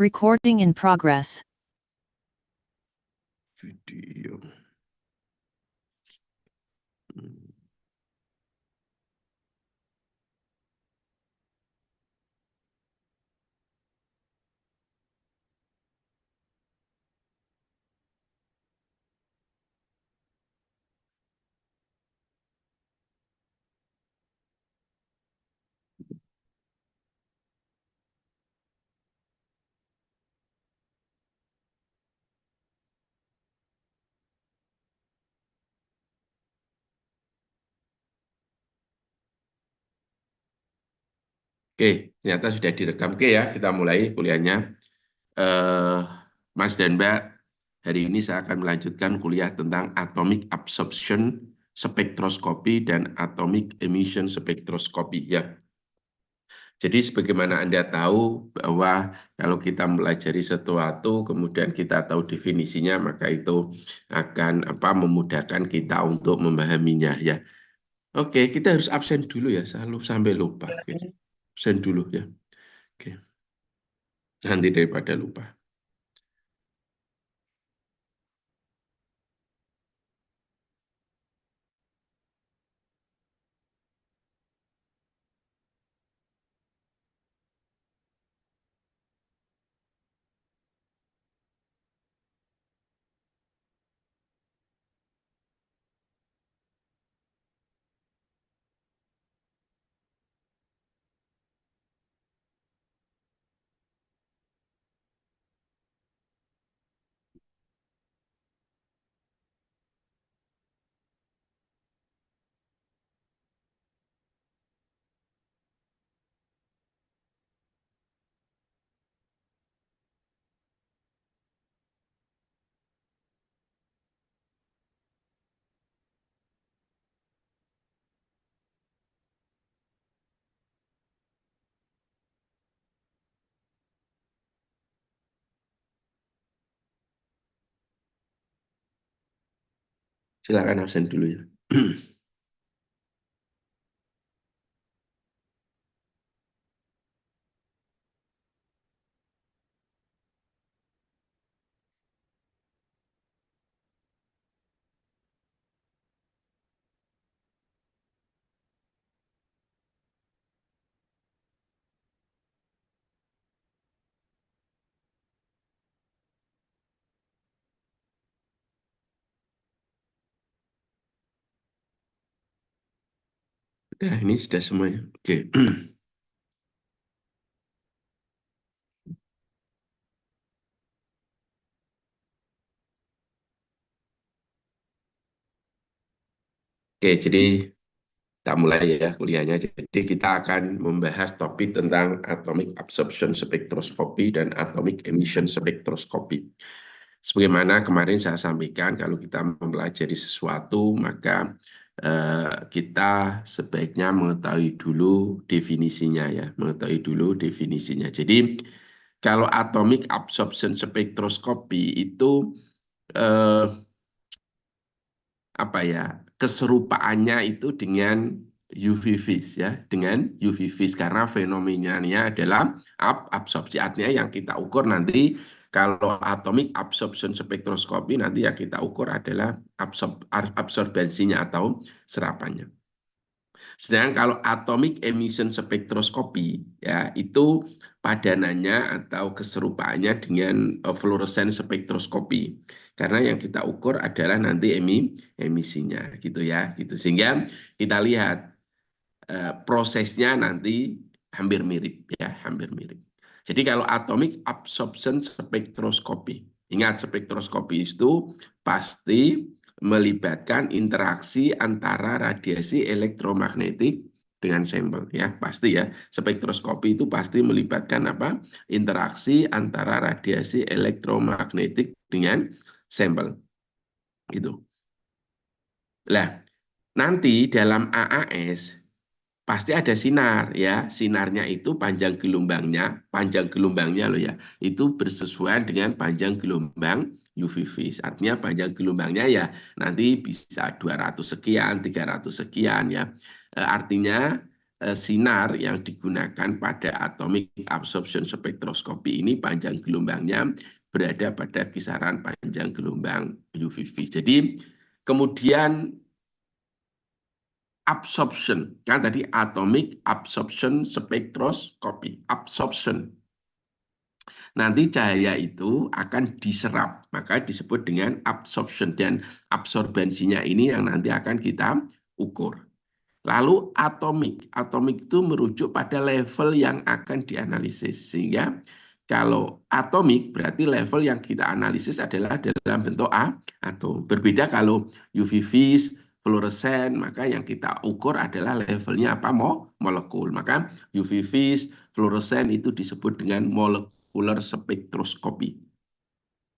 Recording in progress. Video. Oke, ternyata sudah direkam. Oke ya, kita mulai kuliahnya. Mas dan Mbak, hari ini saya akan melanjutkan kuliah tentang atomic absorption spektroskopi dan atomic emission spektroskopi ya. Jadi sebagaimana Anda tahu bahwa kalau kita mempelajari sesuatu kemudian kita tahu definisinya maka itu akan memudahkan kita untuk memahaminya ya. Oke, kita harus absen dulu ya, selalu sampai lupa. Oke. Absen dulu ya. Oke. Nanti daripada lupa. Silakan absen dulu ya. Nah, ini sudah semuanya. Oke. Oke, jadi kita mulai ya kuliahnya. Jadi kita akan membahas topik tentang atomic absorption spektroskopi dan atomic emission spektroskopi. Sebagaimana kemarin saya sampaikan, kalau kita mempelajari sesuatu, maka kita sebaiknya mengetahui dulu definisinya ya, mengetahui dulu definisinya. Jadi kalau atomic absorption spektroskopi itu keserupaannya itu dengan UV vis ya, dengan UV vis karena fenomenanya adalah absorpsi, artinya yang kita ukur nanti kalau atomic absorption spektroskopi nanti yang kita ukur adalah absorbensinya atau serapannya. Sedangkan kalau atomic emission spektroskopi ya itu padanannya atau keserupaannya dengan fluorescent spektroskopi. Karena yang kita ukur adalah nanti emisinya gitu ya, gitu. Sehingga kita lihat prosesnya nanti hampir mirip ya, hampir mirip. Jadi kalau atomic absorption spektroskopi, ingat spektroskopi itu pasti melibatkan interaksi antara radiasi elektromagnetik dengan sampel ya, pasti ya. Spektroskopi itu pasti melibatkan interaksi antara radiasi elektromagnetik dengan sampel gitu. Nah, nanti dalam AAS pasti ada sinar ya, sinarnya itu panjang gelombangnya loh ya, itu bersesuaian dengan panjang gelombang UV vis. Artinya panjang gelombangnya ya nanti bisa 200 sekian, 300 sekian ya. Artinya sinar yang digunakan pada atomic absorption spektroskopi ini panjang gelombangnya berada pada kisaran panjang gelombang UVV. Jadi kemudian absorption, kan tadi atomic absorption spektroskopi, absorption. Nanti cahaya itu akan diserap, maka disebut dengan absorption, dan absorbensinya ini yang nanti akan kita ukur. Lalu atomik itu merujuk pada level yang akan dianalisis. Sehingga kalau atomik berarti level yang kita analisis adalah dalam bentuk atom. Berbeda kalau UV vis, fluoresen, maka yang kita ukur adalah levelnya apa? Molekul. Maka UV vis, fluoresen itu disebut dengan molecular spektroskopi.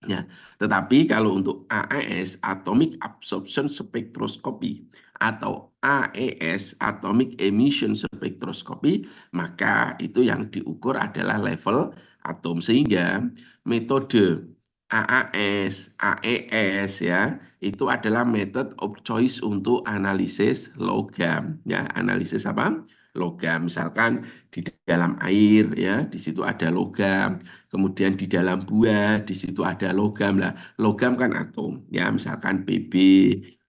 Ya, tetapi kalau untuk AAS, Atomic Absorption Spectroscopy, atau AES, Atomic Emission Spectroscopy, maka itu yang diukur adalah level atom. Sehingga metode AAS, AES ya, itu adalah method of choice untuk analisis logam. Ya, analisis apa? Logam. Misalkan di dalam air ya, di situ ada logam. Kemudian di dalam buah, di situ ada logam lah. Logam kan atom, ya misalkan Pb,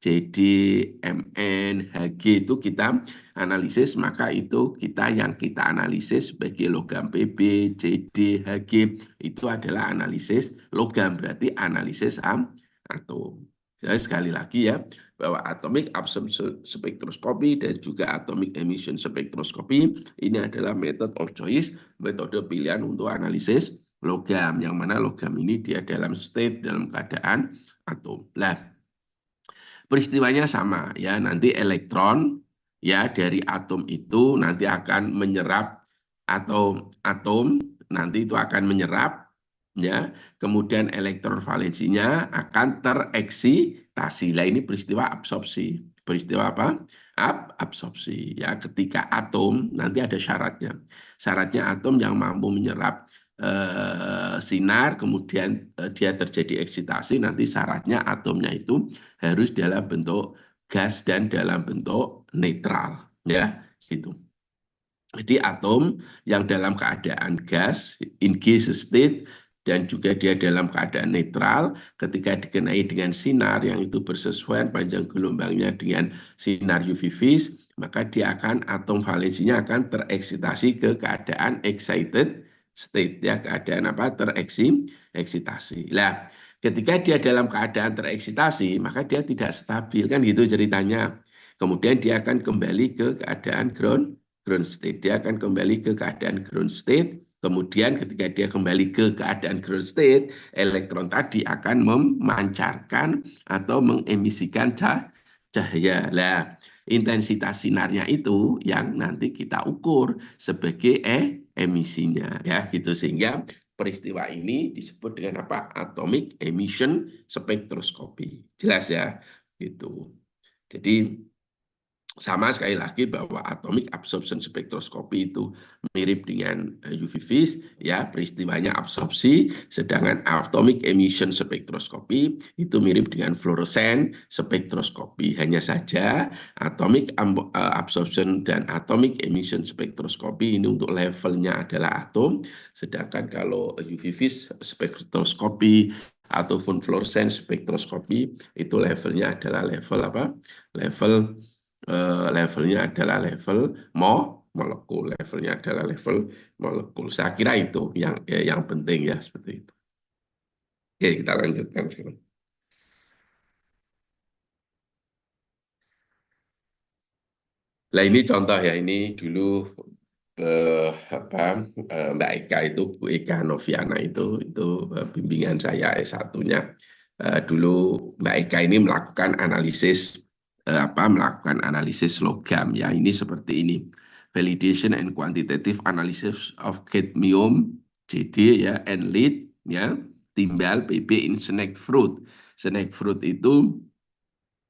Jd, Mn, Hg itu kita analisis, maka itu yang kita analisis sebagai logam Pb, Jd, Hg itu adalah analisis logam, berarti analisis atom. Jadi sekali lagi ya, bahwa atomic absorption spectroscopy dan juga atomic emission spectroscopy ini adalah method of choice, metode pilihan untuk analisis logam, yang mana logam ini dia dalam keadaan atom. Nah, peristiwanya sama ya, nanti elektron ya dari atom itu nanti akan menyerap, atau atom nanti itu akan menyerap ya, kemudian elektron valensinya akan tereksitasi. Nah, ini peristiwa absorpsi. Peristiwa apa? Absorpsi ya, ketika atom nanti ada syaratnya. Syaratnya atom yang mampu menyerap sinar, kemudian dia terjadi eksitasi, nanti syaratnya atomnya itu harus dalam bentuk gas dan dalam bentuk netral ya, gitu. Jadi atom yang dalam keadaan gas, in gas state, dan juga dia dalam keadaan netral, ketika dikenai dengan sinar yang itu bersesuaian panjang gelombangnya dengan sinar UV vis, maka dia akan, atom valensinya akan tereksitasi ke keadaan excited state ya, keadaan apa? Tereksitasi. Nah, ketika dia dalam keadaan tereksitasi, maka dia tidak stabil kan, gitu ceritanya. Kemudian dia akan kembali ke keadaan ground state. Dia akan kembali ke keadaan ground state. Kemudian ketika dia kembali ke keadaan ground state, elektron tadi akan memancarkan atau mengemisikan cahaya. Nah, intensitas sinarnya itu yang nanti kita ukur sebagai emisinya ya, gitu. Sehingga peristiwa ini disebut dengan apa? Atomic emission spectroscopy. Jelas ya, gitu. Jadi sama sekali lagi bahwa atomic absorption spectroscopy itu mirip dengan UV vis ya, peristiwanya absorpsi, sedangkan atomic emission spectroscopy itu mirip dengan fluorescent spectroscopy. Hanya saja atomic absorption dan atomic emission spectroscopy ini untuk levelnya adalah atom, sedangkan kalau UV vis spectroscopy ataupun fluorescent spectroscopy itu levelnya adalah level apa? Levelnya adalah level molekul, levelnya adalah level molekul. Saya kira itu yang penting ya, seperti itu. Oke, kita lanjutkan sekarang. Nah, ini contoh ya, ini dulu Mbak Eka itu, Bu Eka Noviana itu bimbingan saya S1-nya. Dulu Mbak Eka ini melakukan analisis melakukan analisis logam ya, ini seperti ini. Validation and quantitative analysis of cadmium Jd ya, and lead ya, timbal Pb in snake fruit. Snake fruit itu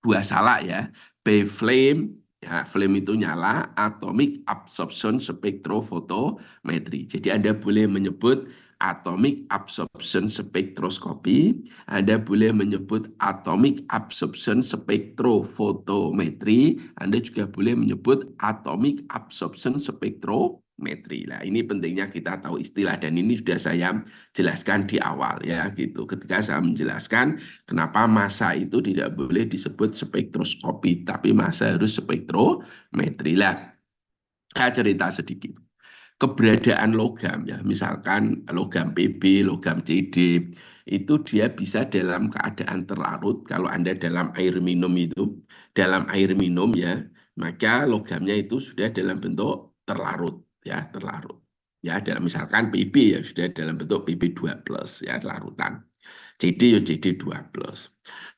buah salak ya, bay flame Ya, flame itu nyala, atomic absorption spektrofotometri. Jadi Anda boleh menyebut atomic absorption spektroskopi, Anda boleh menyebut atomic absorption spektrofotometri, Anda juga boleh menyebut atomic absorption spektrometri. Nah, ini pentingnya kita tahu istilah dan ini sudah saya jelaskan di awal ya gitu. Ketika saya menjelaskan kenapa massa itu tidak boleh disebut spektroskopi, tapi massa harus spektrometri lah. Saya cerita sedikit. Keberadaan logam ya, misalkan logam Pb, logam Cd, itu dia bisa dalam keadaan terlarut. Kalau Anda dalam air minum itu, dalam air minum ya, maka logamnya itu sudah dalam bentuk terlarut ya, terlarut. Ya, dalam misalkan Pb ya sudah dalam bentuk Pb2+ ya, larutan. CD ya CD2+.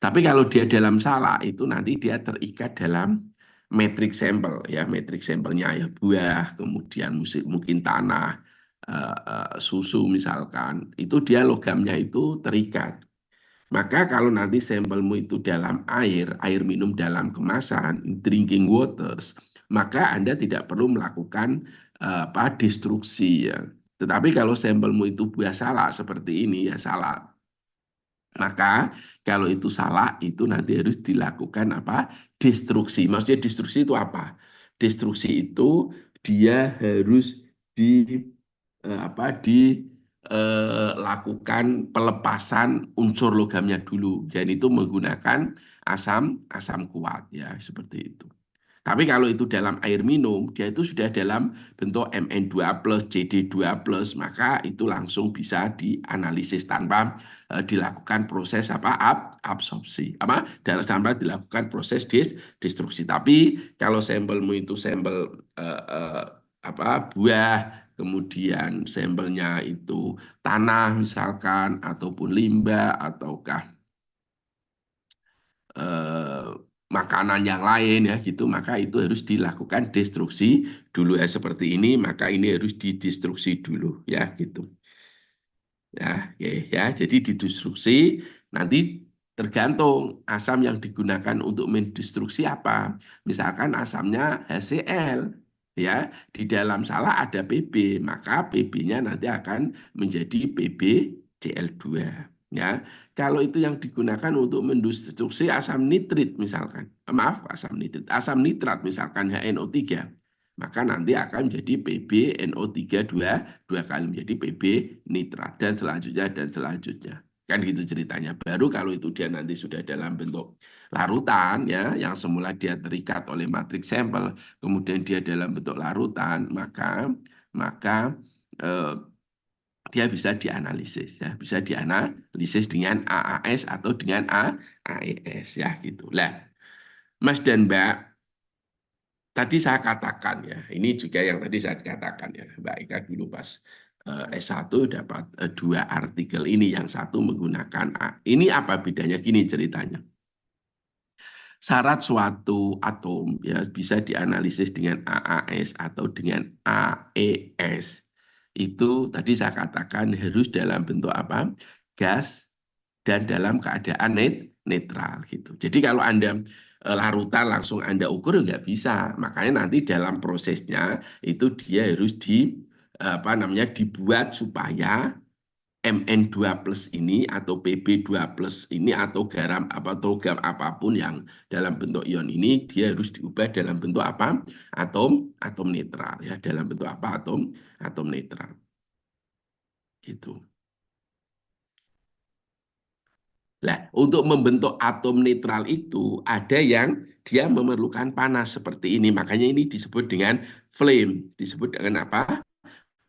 Tapi kalau dia dalam salak itu nanti dia terikat dalam metrik sampel ya, metrik sampelnya ya buah, kemudian mungkin tanah, susu misalkan, itu dia logamnya itu terikat. Maka kalau nanti sampelmu itu dalam air minum dalam kemasan, drinking waters, maka Anda tidak perlu melakukan destruksi ya. Tetapi kalau sampelmu itu buah salak seperti ini ya salak, maka kalau itu salah, itu nanti harus dilakukan apa? Destruksi. Maksudnya destruksi itu apa? Destruksi itu dia harus dilakukan pelepasan unsur logamnya dulu. Dan itu menggunakan asam kuat ya, seperti itu. Tapi kalau itu dalam air minum, dia itu sudah dalam bentuk Mn2+, Cd2+, maka itu langsung bisa dianalisis tanpa dilakukan proses absorpsi. Tanpa dilakukan proses destruksi. Tapi kalau sampelmu itu sampel buah, kemudian sampelnya itu tanah misalkan, ataupun limbah, ataukah makanan yang lain ya gitu, maka itu harus dilakukan destruksi dulu ya, seperti ini maka ini harus didestruksi dulu ya gitu ya, jadi didestruksi nanti tergantung asam yang digunakan untuk mendestruksi apa. Misalkan asamnya HCl ya, di dalam salak ada Pb, maka Pb-nya nanti akan menjadi PbCl2 ya. Kalau itu yang digunakan untuk mendestruksi asam nitrit misalkan, asam nitrat misalkan HNO3, maka nanti akan menjadi PbNO3 dua kali menjadi Pb nitrat dan selanjutnya. Kan gitu ceritanya. Baru kalau itu dia nanti sudah dalam bentuk larutan ya, yang semula dia terikat oleh matriks sampel, kemudian dia dalam bentuk larutan, maka dia bisa dianalisis ya, bisa dianalisis dengan AAS atau dengan AES ya gitu. Lah, Mas dan Mbak, tadi saya katakan ya, ini juga yang tadi saya katakan ya, Mbak Ika dulu pas S1 dapat 2 artikel ini, yang satu menggunakan A. Ini apa bedanya? Gini ceritanya. Syarat suatu atom ya bisa dianalisis dengan AAS atau dengan AES. Itu tadi saya katakan harus dalam bentuk apa? Gas dan dalam keadaan netral gitu. Jadi kalau Anda larutan langsung Anda ukur nggak bisa. Makanya nanti dalam prosesnya itu dia harus dibuat supaya Mn2+ ini atau Pb2+ ini atau garam logam apapun yang dalam bentuk ion ini dia harus diubah dalam bentuk apa? Atom netral ya, dalam bentuk apa? Atom netral. Gitu. Nah, untuk membentuk atom netral itu ada yang dia memerlukan panas seperti ini. Makanya ini disebut dengan flame. Disebut dengan apa?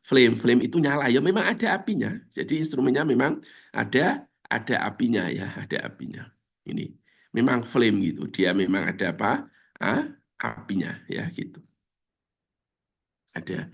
Flame. Flame itu nyala. Ya memang ada apinya. Jadi instrumennya memang ada apinya ya, ada apinya. Ini memang flame gitu. Dia memang ada apa? Apinya ya gitu. Ada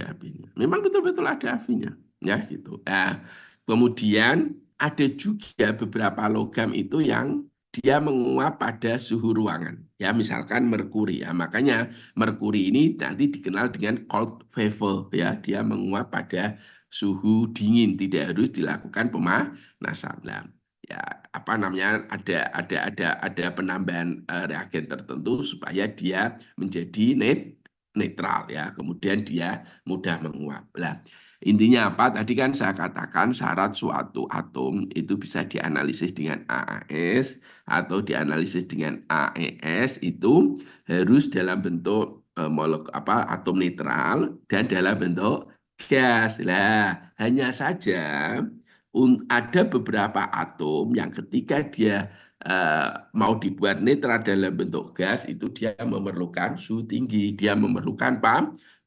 apinya. Memang betul-betul ada apinya ya gitu. Nah, kemudian ada juga beberapa logam itu yang dia menguap pada suhu ruangan. Ya, misalkan merkuri ya. Makanya merkuri ini nanti dikenal dengan cold vapor ya. Dia menguap pada suhu dingin, tidak harus dilakukan pemanasan. Nah, ya apa namanya ada penambahan reagen tertentu supaya dia menjadi netral ya, kemudian dia mudah menguap. Lah, intinya apa? Tadi kan saya katakan syarat suatu atom itu bisa dianalisis dengan AAS atau dianalisis dengan AES itu harus dalam bentuk atom netral dan dalam bentuk gas. Lah, hanya saja ada beberapa atom yang ketika dia mau dibuat netral dalam bentuk gas itu dia memerlukan suhu tinggi, dia memerlukan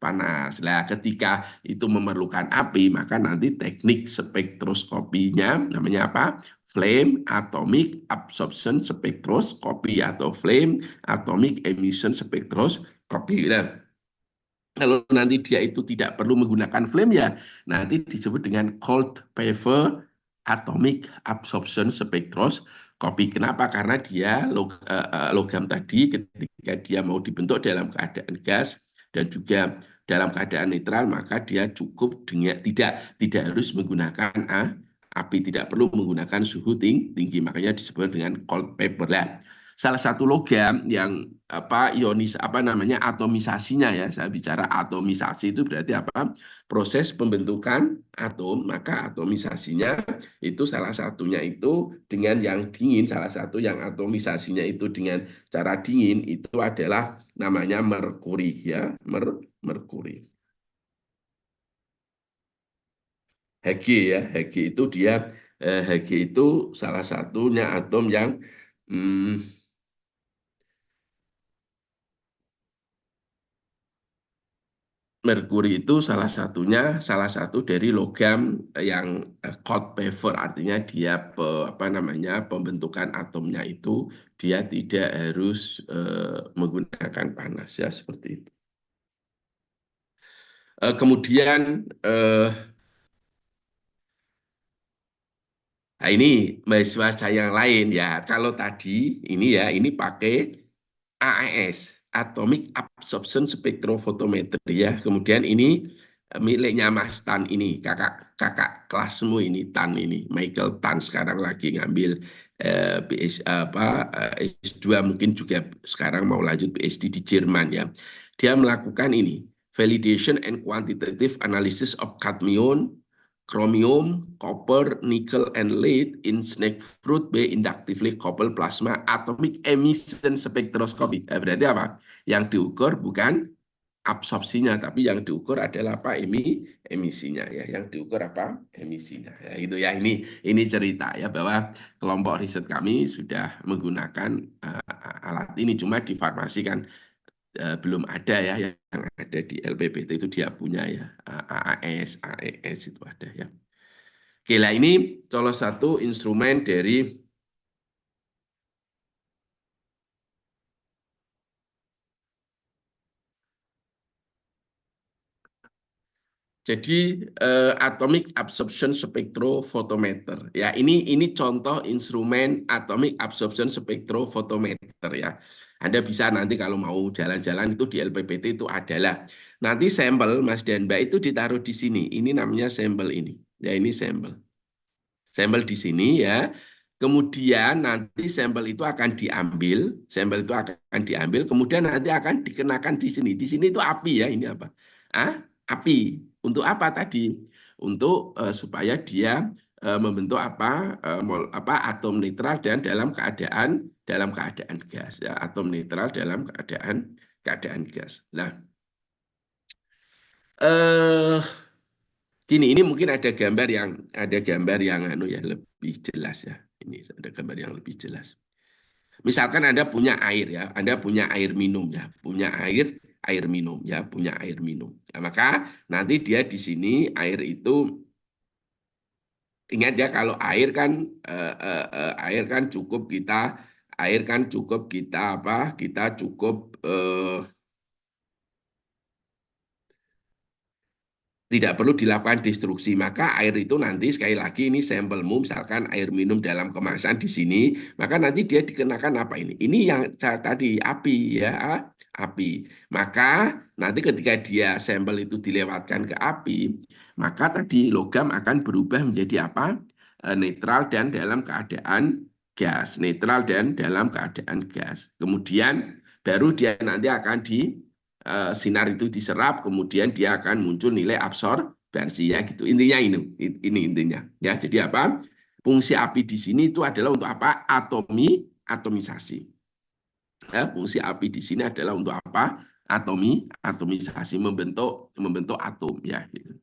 panas. Nah, ketika itu memerlukan api, maka nanti teknik spektroskopinya namanya apa? Flame atomic absorption spectroscopy atau flame atomic emission spectroscopy. Nah, kalau nanti dia itu tidak perlu menggunakan flame ya, nanti disebut dengan cold paper atomic absorption spectroscopy. Kenapa? Karena dia logam tadi ketika dia mau dibentuk dalam keadaan gas dan juga dalam keadaan netral, maka dia cukup dengan tidak harus menggunakan api, tidak perlu menggunakan suhu tinggi. Makanya disebut dengan cold paper lah. Salah satu logam yang atomisasinya ya, saya bicara atomisasi itu berarti apa, proses pembentukan atom, maka atomisasinya itu salah satunya itu dengan yang dingin, salah satu yang atomisasinya itu dengan cara dingin itu adalah namanya merkuri ya, merkuri. Hg ya, Hg itu dia Hg itu salah satunya atom yang merkuri itu salah satu dari logam yang cold paper, artinya dia pembentukan atomnya itu dia tidak harus menggunakan panas ya, seperti itu. Kemudian nah ini mahasiswa saya yang lain ya. Kalau tadi ini ya, ini pakai AAS, Atomic Absorption Spectrophotometry ya. Kemudian ini miliknya Mas Tan ini, kakak kelasmu ini, Tan ini, Michael Tan sekarang lagi ngambil S2, mungkin juga sekarang mau lanjut PhD di Jerman ya. Dia melakukan ini, validation and quantitative analysis of cadmium, chromium, copper, nickel, and lead in snake fruit by inductively coupled plasma atomic emission spectroscopy. Berarti apa? Yang diukur bukan absorpsinya, tapi yang diukur adalah apa? Emisinya ya. Yang diukur apa? Emisinya. Ya, itu ya. Ini cerita ya, bahwa kelompok riset kami sudah menggunakan alat ini, cuma di farmasi kan belum ada ya, yang ada di LPPT itu dia punya ya, AAS, AES itu ada ya. Oke, lah ini salah satu instrumen dari jadi atomic absorption spectrophotometer ya, ini contoh instrumen atomic absorption spectrophotometer ya. Anda bisa nanti kalau mau jalan-jalan itu di LPPT itu adalah nanti sampel Mas dan Mbak itu ditaruh di sini. Ini namanya sampel ini. Ya, ini sampel. Sampel di sini ya. Kemudian nanti sampel itu akan diambil, kemudian nanti akan dikenakan di sini. Di sini itu api ya, ini apa? Api. Untuk apa tadi? Untuk supaya dia membentuk atom netral dan dalam keadaan gas ya, atom netral dalam keadaan gas. Nah, ini mungkin ada gambar yang ya lebih jelas ya. Ini ada gambar yang lebih jelas. Misalkan Anda punya air ya, Anda punya air minum ya, punya air minum ya, punya air minum. Ya, maka nanti dia di sini air itu, ingat ya, kalau air kan cukup kita cukup tidak perlu dilakukan destruksi, maka air itu nanti sekali lagi ini sampelmu, misalkan air minum dalam kemasan di sini, maka nanti dia dikenakan apa ini? Ini yang tadi api ya, api. Maka nanti ketika dia sampel itu dilewatkan ke api, maka tadi logam akan berubah menjadi apa? netral dan dalam keadaan gas, netral dan dalam keadaan gas. Kemudian baru dia nanti akan sinar itu diserap, kemudian dia akan muncul nilai absorbensi ya gitu. Intinya ini intinya ya. Jadi apa? Fungsi api di sini itu adalah untuk apa? Atomisasi. Ya, fungsi api di sini adalah untuk apa? Atomisasi, membentuk atom ya gitu.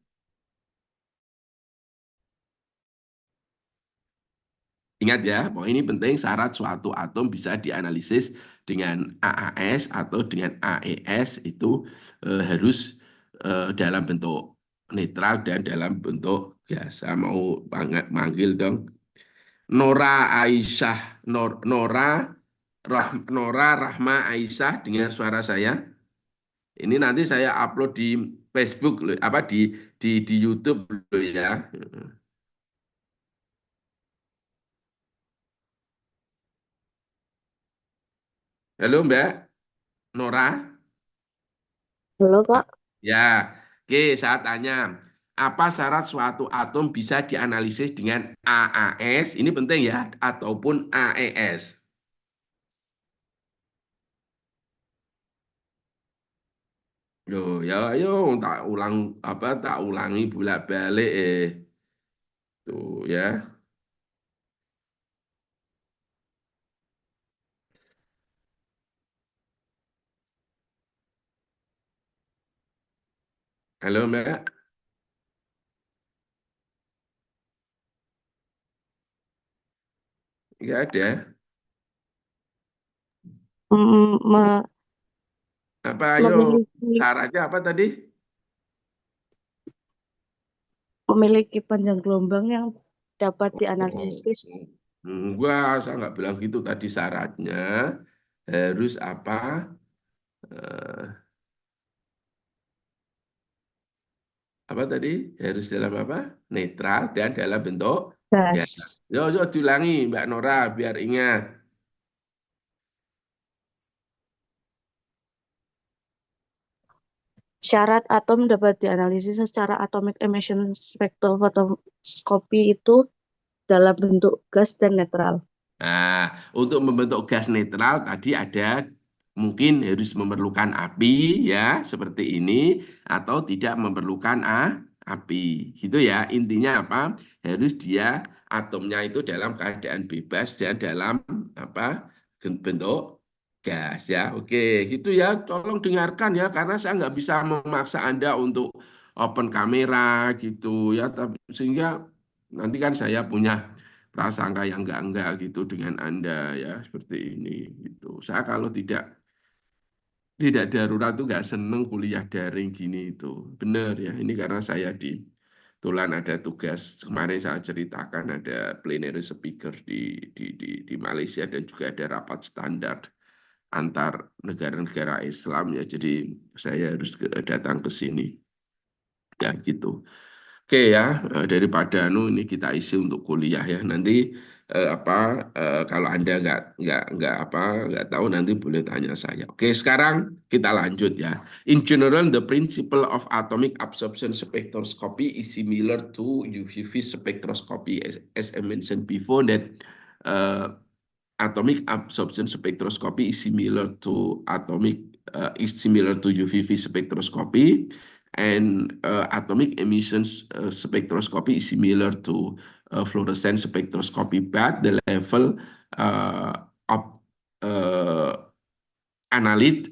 Ingat ya, bahwa ini penting syarat suatu atom bisa dianalisis dengan AAS atau dengan AES itu harus dalam bentuk netral dan dalam bentuk gas. Saya mau manggil dong Nora Aisyah, Nora Rahma Aisyah dengan suara saya. Ini nanti saya upload di Facebook loh, apa di YouTube loh ya. Halo Mbak Nora. Halo Kak, Ya, oke, saya tanya, apa syarat suatu atom bisa dianalisis dengan AAS? Ini penting ya, ataupun AES. Yo, ya, yo, tak ulangi bolak-balik tuh ya. Halo Mbak, nggak ada. mm, me- Apa, ayo, memiliki syaratnya apa tadi? memiliki panjang gelombang yang dapat Oh, dianalisis. enggak, saya nggak bilang gitu tadi syaratnya. Harus apa? eh, apa tadi? Harus dalam apa? Netral dan dalam bentuk gas. Gas. Yo, diulangi Mbak Nora biar ingat. Syarat atom dapat dianalisis secara atomic emission spectrophotometer itu dalam bentuk gas dan netral. Nah, untuk membentuk gas netral tadi ada mungkin harus memerlukan api ya seperti ini atau tidak memerlukan api gitu ya. Intinya apa? Harus dia atomnya itu dalam keadaan bebas dan dalam apa bentuk gas ya. Oke, gitu ya. Tolong dengarkan ya karena saya nggak bisa memaksa Anda untuk open kamera gitu ya. Tapi sehingga nanti kan saya punya prasangka yang enggak gitu dengan Anda ya seperti ini gitu. Saya kalau tidak darurat tuh nggak seneng kuliah daring gini itu. Bener ya, ini karena saya di Tulan ada tugas kemarin saya ceritakan ada plenary speaker di Malaysia dan juga ada rapat standar antar negara-negara Islam ya. Jadi saya harus datang ke sini ya gitu. Oke ya, daripada ini kita isi untuk kuliah ya. Nanti kalau Anda nggak tahu nanti boleh tanya saya. Oke, sekarang kita lanjut ya. In general, the principle of atomic absorption spectroscopy is similar to UV spectroscopy as I mentioned before that uh, atomic absorption spectroscopy is similar to UV spectroscopy, and atomic emissions spectroscopy is similar to fluorescence spectroscopy, but the level of uh, analyte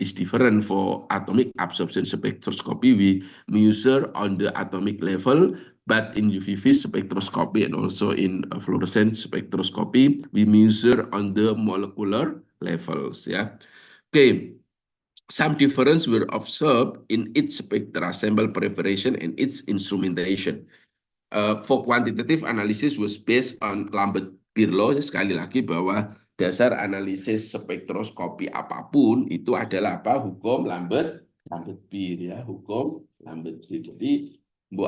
is different. For atomic absorption spectroscopy, we measure on the atomic level, but in UV spectroscopy and also in fluorescence spectroscopy, we measure on the molecular levels. Yeah. Okay. Some difference were observed in its spectra sample preparation and its instrumentation. For quantitative analysis was based on Lambert-Beer law. Sekali lagi bahwa dasar analisis spektroskopi apapun itu adalah apa? Hukum Lambert-Beer ya, hukum Lambert-Beer. Jadi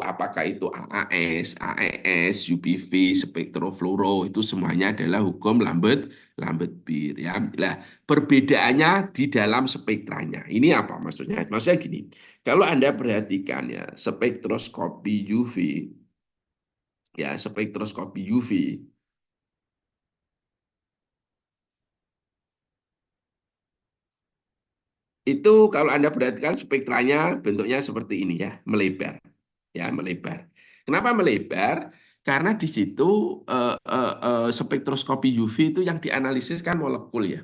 apakah itu AAS, AES, UPV, spektrofluoro itu semuanya adalah hukum Lambert-Beer ya. Nah, perbedaannya di dalam spektranya. Ini apa maksudnya? Maksudnya gini, kalau Anda perhatikan ya, spektroskopi UV ya spektroskopi UV. Itu kalau Anda perhatikan spektranya bentuknya seperti ini ya, melebar. Ya, melebar. Kenapa melebar? Karena di situ spektroskopi UV itu yang dianalisis kan molekul ya.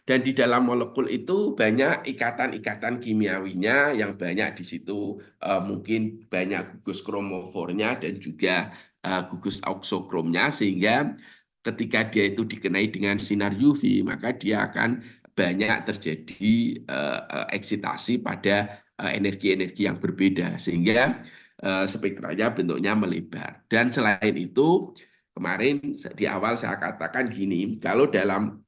Dan di dalam molekul itu banyak ikatan-ikatan kimiawinya yang banyak di situ mungkin banyak gugus kromofornya dan juga gugus oksokromnya sehingga ketika dia itu dikenai dengan sinar UV maka dia akan banyak terjadi eksitasi pada energi-energi yang berbeda sehingga spektranya bentuknya melebar. Dan selain itu, kemarin di awal saya katakan gini, kalau dalam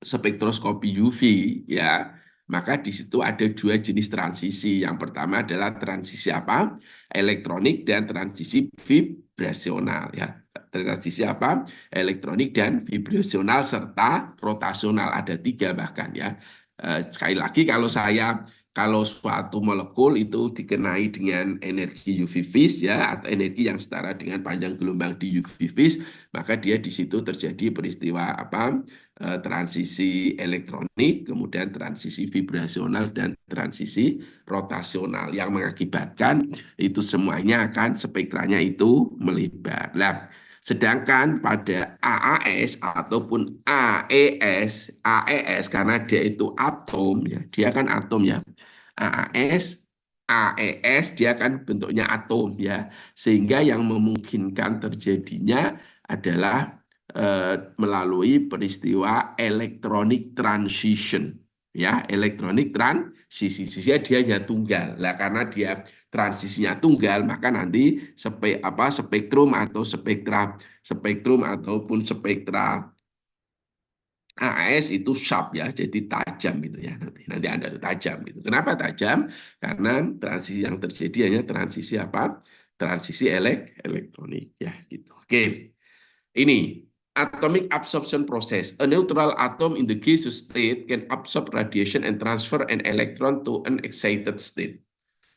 spektroskopi UV ya, maka di situ ada dua jenis transisi. Yang pertama adalah transisi apa? Elektronik dan transisi vibrasional ya. Transisi apa? Elektronik dan vibrasional serta rotasional ada tiga bahkan ya. Sekali lagi kalau suatu molekul itu dikenai dengan energi UV phase ya atau energi yang setara dengan panjang gelombang di UV phase, maka dia di situ terjadi peristiwa apa? Transisi elektronik, kemudian transisi vibrasional dan transisi rotasional yang mengakibatkan itu semuanya akan spektranya itu melebar. Nah, sedangkan pada AAS ataupun AES karena dia itu atom ya, dia kan atom ya. AAS, AES dia kan bentuknya atom ya, sehingga yang memungkinkan terjadinya adalah melalui peristiwa electronic transition ya electronic transisi sehingga dia hanya tunggal lah karena dia transisinya tunggal maka nanti spektrum ataupun spektra AS itu sharp ya jadi tajam gitu ya nanti Anda tajam gitu. Kenapa tajam? Karena transisi yang terjadi hanya transisi apa? Transisi elektronik ya gitu. Oke. Ini atomic absorption process. A neutral atom in the gaseous state can absorb radiation and transfer an electron to an excited state.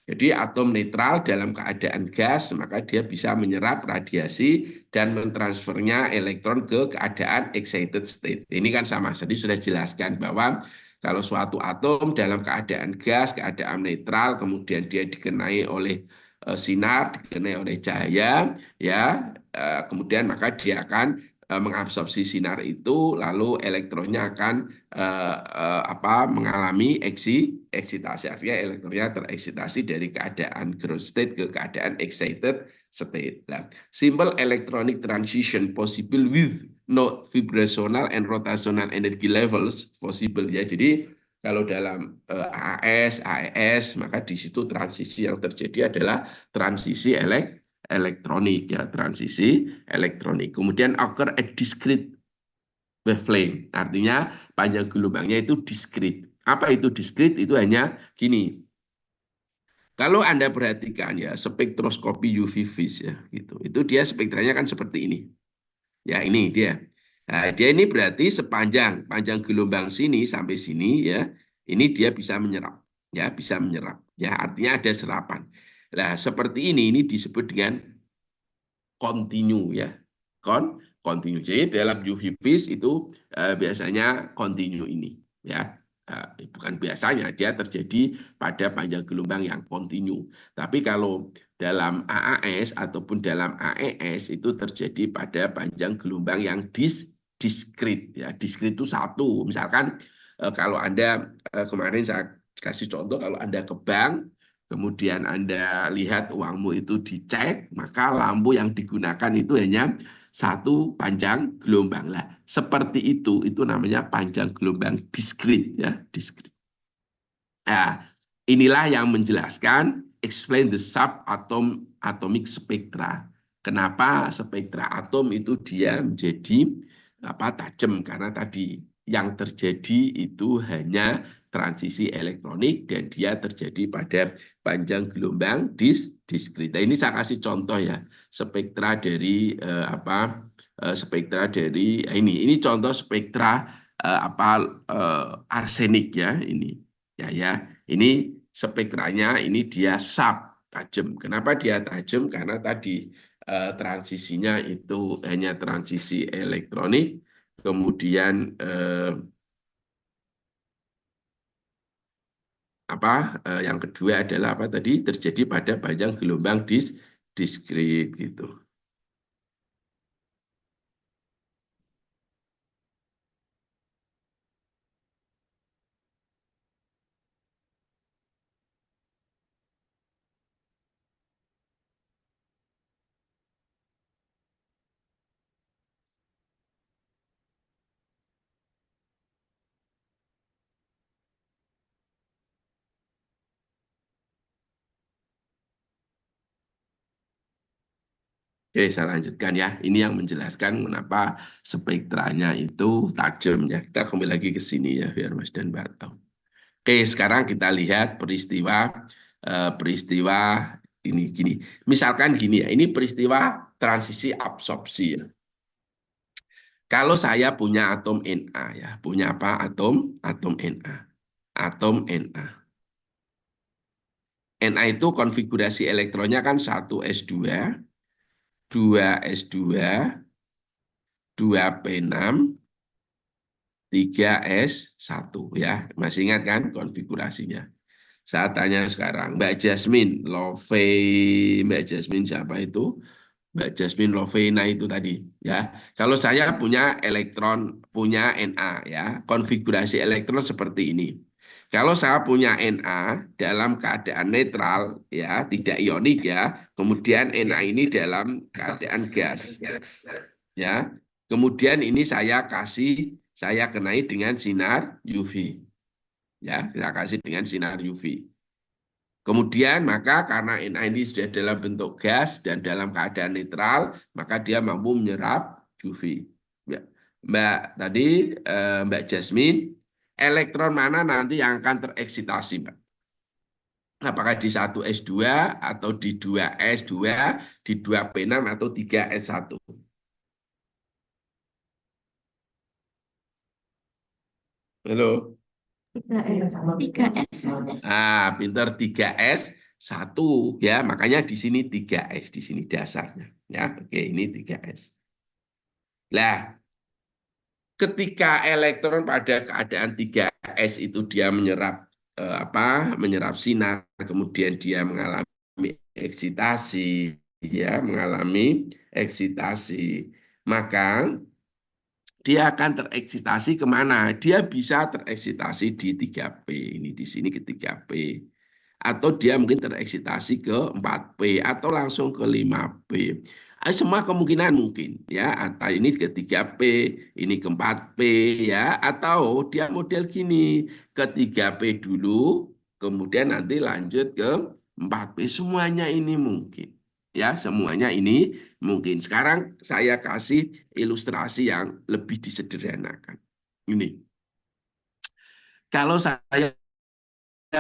Jadi atom netral dalam keadaan gas, maka dia bisa menyerap radiasi dan mentransfernya elektron ke keadaan excited state. Ini kan sama, jadi sudah jelaskan bahwa kalau suatu atom dalam keadaan gas, keadaan netral, kemudian dia dikenai oleh sinar, dikenai oleh cahaya, ya, kemudian maka dia akan mengabsorpsi sinar itu, lalu elektronnya akan mengalami eksitasi. Artinya elektronnya tereksitasi dari keadaan ground state ke keadaan excited state. Nah, simple electronic transition possible with no vibrational and rotational energy levels possible ya. Jadi kalau dalam AS, AES, maka di situ transisi yang terjadi adalah transisi elektronik ya, transisi elektronik. Kemudian occur at discrete wavelength, artinya panjang gelombangnya itu discrete. Apa itu discrete? Itu hanya gini. Kalau Anda perhatikan ya spektroskopi UV phase ya gitu. Itu dia spektranya kan seperti ini. Ya, ini dia. Nah, dia ini berarti panjang gelombang sini sampai sini ya. Ini dia bisa menyerap ya, bisa menyerap. Ya, artinya ada serapan. Nah, seperti ini disebut dengan continue ya. Continue. Jadi dalam UV phase itu biasanya continue ini ya. Bukan biasanya dia terjadi pada panjang gelombang yang continue. Tapi kalau dalam AAS ataupun dalam AES itu terjadi pada panjang gelombang yang diskrit ya. Diskrit itu satu. Misalkan kalau Anda kemarin saya kasih contoh kalau Anda ke bank kemudian Anda lihat uangmu itu dicek, maka lampu yang digunakan itu hanya satu panjang gelombang. Lah, seperti itu namanya panjang gelombang diskrit ya, diskrit. Nah, inilah yang menjelaskan explain the atomic spectra. Kenapa spektra atom itu dia menjadi tajam karena tadi yang terjadi itu hanya transisi elektronik dan dia terjadi pada panjang gelombang diskrit. Nah, ini saya kasih contoh ya spektra dari spektra dari ini contoh spektra arsenik ya ini ya ini spektranya ini dia sharp tajam. Kenapa dia tajam? Karena tadi transisinya itu hanya transisi elektronik, kemudian yang kedua adalah apa tadi terjadi pada panjang gelombang diskrit gitu. Oke, saya lanjutkan ya. Ini yang menjelaskan mengapa spektranya itu tajam ya. Kita kembali lagi ke sini ya, biar Mas dan Mbak tahu. Oke, sekarang kita lihat peristiwa ini gini. Misalkan gini ya, ini peristiwa transisi absorpsi ya. Kalau saya punya atom Na ya, punya apa? Atom Na. Atom Na. Na itu konfigurasi elektronnya kan 1s2, 2s2, 2p6, 3s1 ya. Masih ingat kan konfigurasinya? Saya tanya sekarang, Mbak Jasmine, Mbak Jasmine siapa itu? Mbak Jasmine Lovena itu tadi ya. Kalau saya punya elektron, punya Na ya, konfigurasi elektron seperti ini. Kalau saya punya Na dalam keadaan netral ya, tidak ionik ya, kemudian Na ini dalam keadaan gas ya. Kemudian ini saya kenai dengan sinar UV ya, saya kasih dengan sinar UV. Kemudian maka karena Na ini sudah dalam bentuk gas dan dalam keadaan netral, maka dia mampu menyerap UV. Ya. Mbak Jasmine, elektron mana nanti yang akan tereksitasi, Mbak? Apakah di 1s2 atau di 2s2, di 2p6 atau 3s1? Halo? 3S. Pinter 3s1 ya, makanya di sini 3s di sini dasarnya ya. Oke, ini 3s. Lah, ketika elektron pada keadaan 3s itu dia menyerap sinar, kemudian dia mengalami eksitasi ya, maka dia akan tereksitasi kemana? Dia bisa tereksitasi di 3P, ini di sini ke 3P. Atau dia mungkin tereksitasi ke 4P, atau langsung ke 5P. Semua kemungkinan mungkin, ya. Atau ini ke 3P, ini ke 4P, ya. Atau dia model gini, ke 3P dulu, kemudian nanti lanjut ke 4P. Semuanya ini mungkin. Ya, semuanya ini mungkin. Sekarang saya kasih ilustrasi yang lebih disederhanakan. Ini. Kalau saya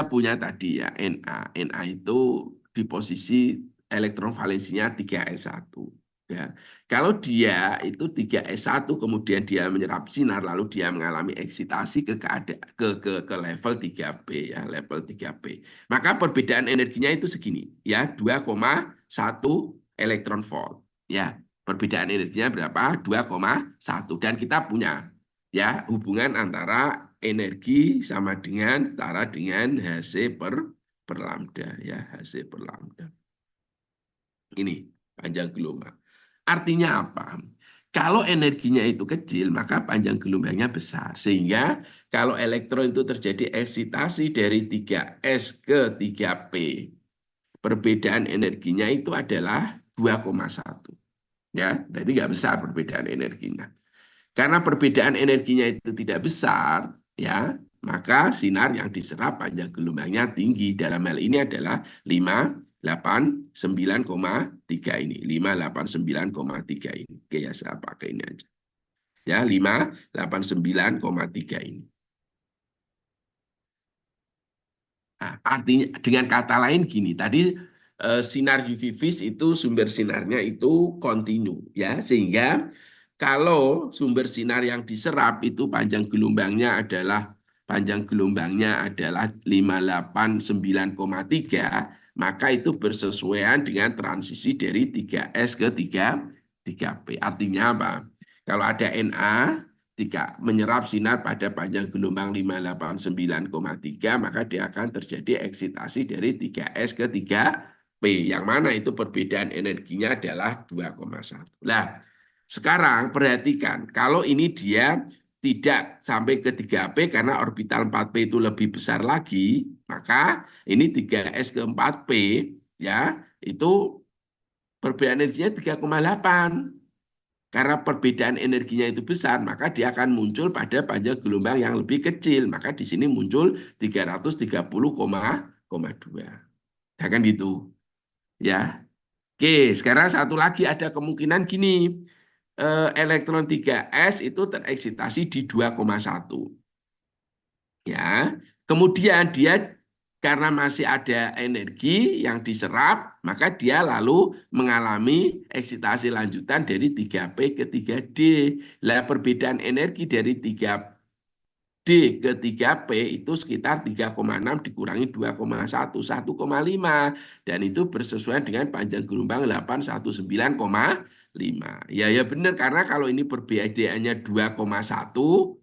punya tadi ya Na itu di posisi elektron valensinya 3s1 ya. Kalau dia itu 3s1 kemudian dia menyerap sinar lalu dia mengalami eksitasi ke level 3P ya, level 3P. Maka perbedaan energinya itu segini ya, 2,1 elektron volt ya. Perbedaan energinya berapa? 2,1 dan kita punya ya hubungan antara energi sama dengan setara dengan Hc per lambda ya, Hc per lambda. Ini panjang gelombang. Artinya apa? Kalau energinya itu kecil, maka panjang gelombangnya besar. Sehingga kalau elektron itu terjadi eksitasi dari 3s ke 3p, perbedaan energinya itu adalah 2,1. Ya, berarti nggak besar perbedaan energinya. Karena perbedaan energinya itu tidak besar, ya, maka sinar yang diserap panjang gelombangnya tinggi. Dalam hal ini adalah 589,3 ini. 589,3 ini. Oke ya, saya pakai ini aja. Ya, 589,3 ini. Nah, artinya dengan kata lain gini, tadi sinar UV vis itu sumber sinarnya itu kontinu ya, sehingga kalau sumber sinar yang diserap itu panjang gelombangnya adalah 589,3, maka itu bersesuaian dengan transisi dari 3S ke 3P. Artinya apa? Kalau ada Na menyerap sinar pada panjang gelombang 589,3, maka dia akan terjadi eksitasi dari 3S ke 3P. Yang mana itu perbedaan energinya adalah 2,1. Nah, sekarang perhatikan, kalau ini dia tidak sampai ke 3P karena orbital 4P itu lebih besar lagi, maka ini 3S ke 4P ya, itu perbedaan energinya 3,8. Karena perbedaan energinya itu besar, maka dia akan muncul pada panjang gelombang yang lebih kecil. Maka di sini muncul 330,2. Ya kan gitu. Ya. Oke, sekarang satu lagi ada kemungkinan gini. Elektron 3S itu tereksitasi di 2,1. Ya. Kemudian dia karena masih ada energi yang diserap, maka dia lalu mengalami eksitasi lanjutan dari 3P ke 3D. Lah perbedaan energi dari 3D ke 3P itu sekitar 3,6 dikurangi 2,1, 1,5. Dan itu bersesuaian dengan panjang gelombang 819,5. Ya benar, karena kalau ini perbedaannya 2,1,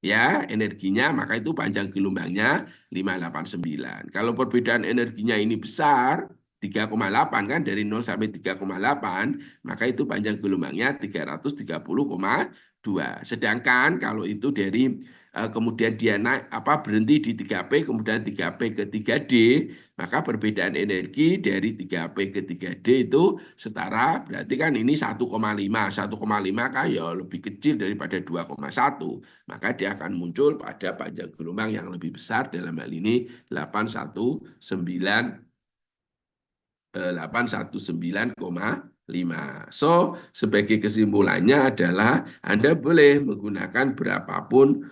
ya energinya, maka itu panjang gelombangnya 589. Kalau perbedaan energinya ini besar 3,8 kan, dari 0 sampai 3,8, maka itu panjang gelombangnya 330,2. Sedangkan kalau itu dari kemudian dia naik berhenti di 3P, kemudian 3P ke 3D, maka perbedaan energi dari 3P ke 3D itu setara, berarti kan ini 1,5. 1,5 kan ya lebih kecil daripada 2,1. Maka dia akan muncul pada panjang gelombang yang lebih besar, dalam hal ini 819,5. So, sebagai kesimpulannya adalah Anda boleh menggunakan berapapun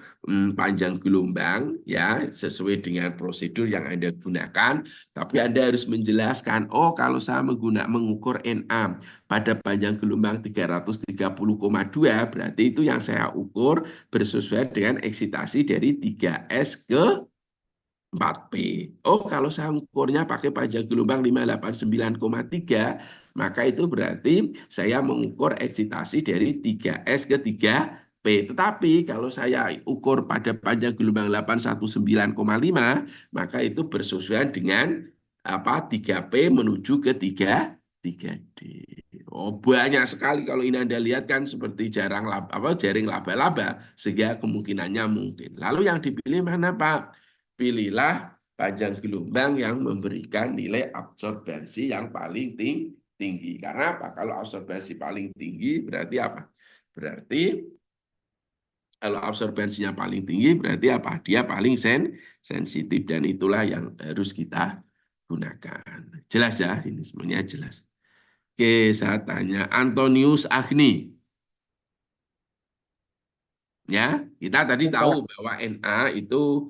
panjang gelombang ya, sesuai dengan prosedur yang Anda gunakan, tapi Anda harus menjelaskan, oh kalau saya mengukur Na pada panjang gelombang 330,2, berarti itu yang saya ukur bersesuaian dengan eksitasi dari 3S ke 4P. Oh, kalau saya ukurnya pakai panjang gelombang 589,3, maka itu berarti saya mengukur eksitasi dari 3S ke 3P. Tetapi kalau saya ukur pada panjang gelombang 819,5, maka itu bersesuaian dengan 3P menuju ke 3D. Oh, banyak sekali kalau ini Anda lihat kan seperti jaring laba-laba, sehingga kemungkinannya mungkin. Lalu yang dipilih mana, Pak? Pilihlah panjang gelombang yang memberikan nilai absorbensi yang paling tinggi. Karena apa? Kalau absorbensi paling tinggi berarti apa? Berarti kalau absorbensinya paling tinggi berarti apa? Dia paling sensitif, dan itulah yang harus kita gunakan. Jelas ya? Ini semuanya jelas. Oke, saya tanya Antonius Agni. Ya, kita tadi tahu bahwa Na itu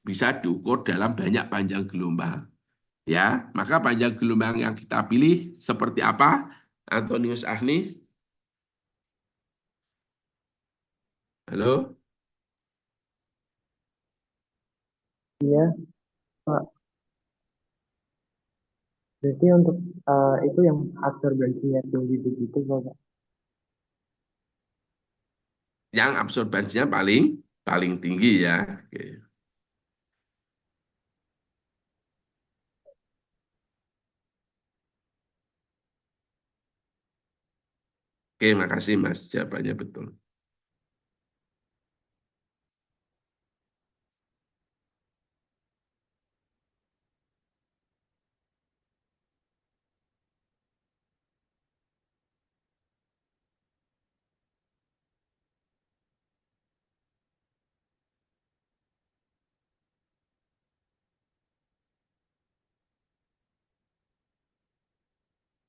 bisa diukur dalam banyak panjang gelombang. Ya, maka panjang gelombang yang kita pilih seperti apa, Antonius Agni? Halo? Iya, Pak. Berarti untuk itu yang absorbensinya tinggi begitu, Pak. Yang absorbensinya paling tinggi ya. Oke. Oke, makasih Mas, jawabannya betul.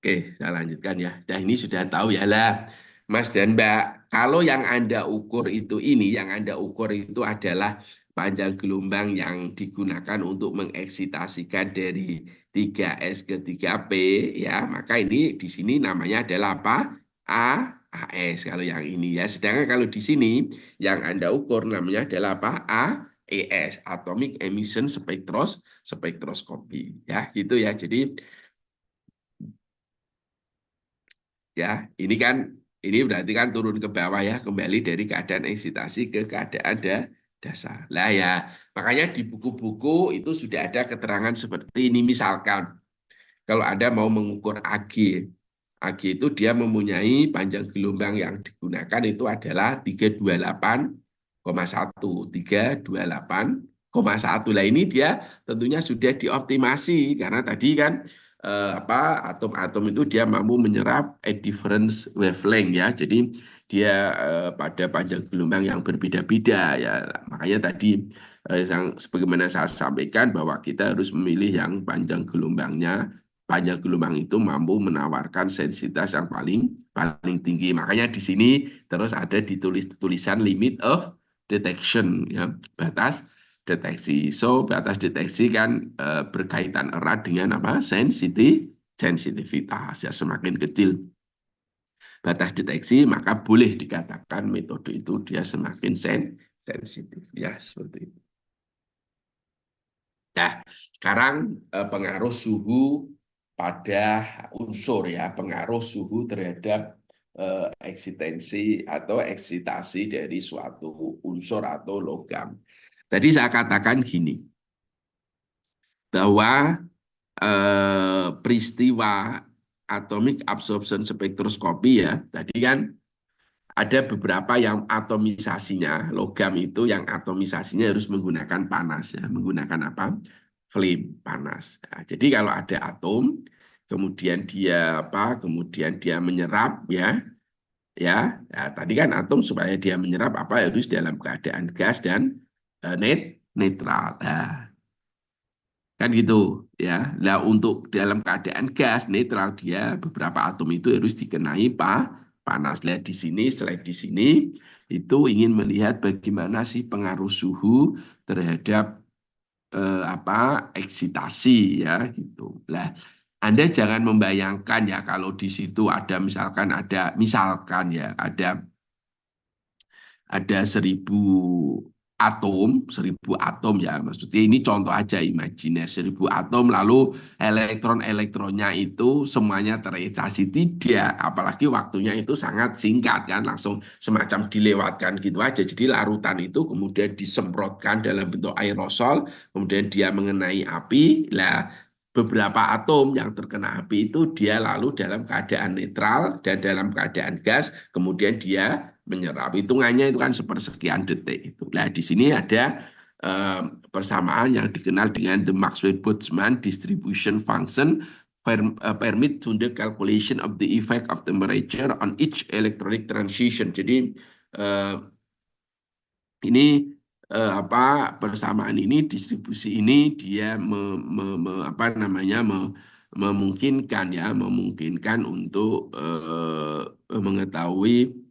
Oke, saya lanjutkan ya. Nah, ini sudah tahu ya lah, Mas dan Mbak. Kalau yang Anda ukur yang Anda ukur itu adalah panjang gelombang yang digunakan untuk mengeksitasikan dari 3S ke 3P, ya, maka ini di sini namanya adalah apa? AS kalau yang ini ya. Sedangkan kalau di sini yang Anda ukur namanya adalah apa? AES, Atomic Emission Spectroscopy. Ya, gitu ya. Jadi ya, ini berarti kan turun ke bawah ya, kembali dari keadaan eksitasi ke keadaan dasar. Lah ya, makanya di buku-buku itu sudah ada keterangan seperti ini. Misalkan kalau Anda mau mengukur AG, AG itu dia mempunyai panjang gelombang yang digunakan itu adalah 328,1. Lah ini dia tentunya sudah dioptimasi karena tadi kan atom-atom itu dia mampu menyerap a different wavelength ya. Jadi dia pada panjang gelombang yang berbeda-beda ya. Makanya tadi sebagaimana saya sampaikan bahwa kita harus memilih yang panjang gelombang itu mampu menawarkan sensitivitas yang paling paling tinggi. Makanya di sini terus ada tulisan limit of detection ya, batas deteksi. So batas deteksi kan berkaitan erat dengan apa? Sensitivitas ya, semakin kecil batas deteksi maka boleh dikatakan metode itu dia semakin sensitif ya, seperti itu. Nah, sekarang pengaruh suhu pada unsur ya, pengaruh suhu terhadap eksistensi atau eksitasi dari suatu unsur atau logam. Tadi saya katakan gini, bahwa peristiwa atomic absorption spectroscopy ya, tadi kan ada beberapa yang atomisasinya, logam itu yang atomisasinya harus menggunakan panas ya, menggunakan apa? Flame, panas. Nah, jadi kalau ada atom, kemudian dia apa? Kemudian dia menyerap ya, tadi kan atom supaya dia menyerap apa harus dalam keadaan gas dan netral. Nah, kan gitu ya. Nah, untuk dalam keadaan gas netral dia beberapa atom itu harus dikenai panas. Lihat di sini, slide di sini itu ingin melihat bagaimana sih pengaruh suhu terhadap eksitasi ya gitu. Lah, Anda jangan membayangkan ya kalau di situ ada misalkan ya ada 1.000 atom ya, maksudnya ini contoh aja imajiner 1.000 atom lalu elektron-elektronnya itu semuanya tereksitasi, tidak, apalagi waktunya itu sangat singkat kan, langsung semacam dilewatkan gitu aja. Jadi larutan itu kemudian disemprotkan dalam bentuk aerosol, kemudian dia mengenai api. Lah, beberapa atom yang terkena api itu dia lalu dalam keadaan netral dan dalam keadaan gas, kemudian dia menyerap. Hitungannya itu kan sepersekian detik itu. Nah, di sini ada persamaan yang dikenal dengan the Maxwell-Boltzmann distribution function permit to the calculation of the effect of temperature on each electronic transition. Jadi ini persamaan ini, distribusi ini dia memungkinkan untuk mengetahui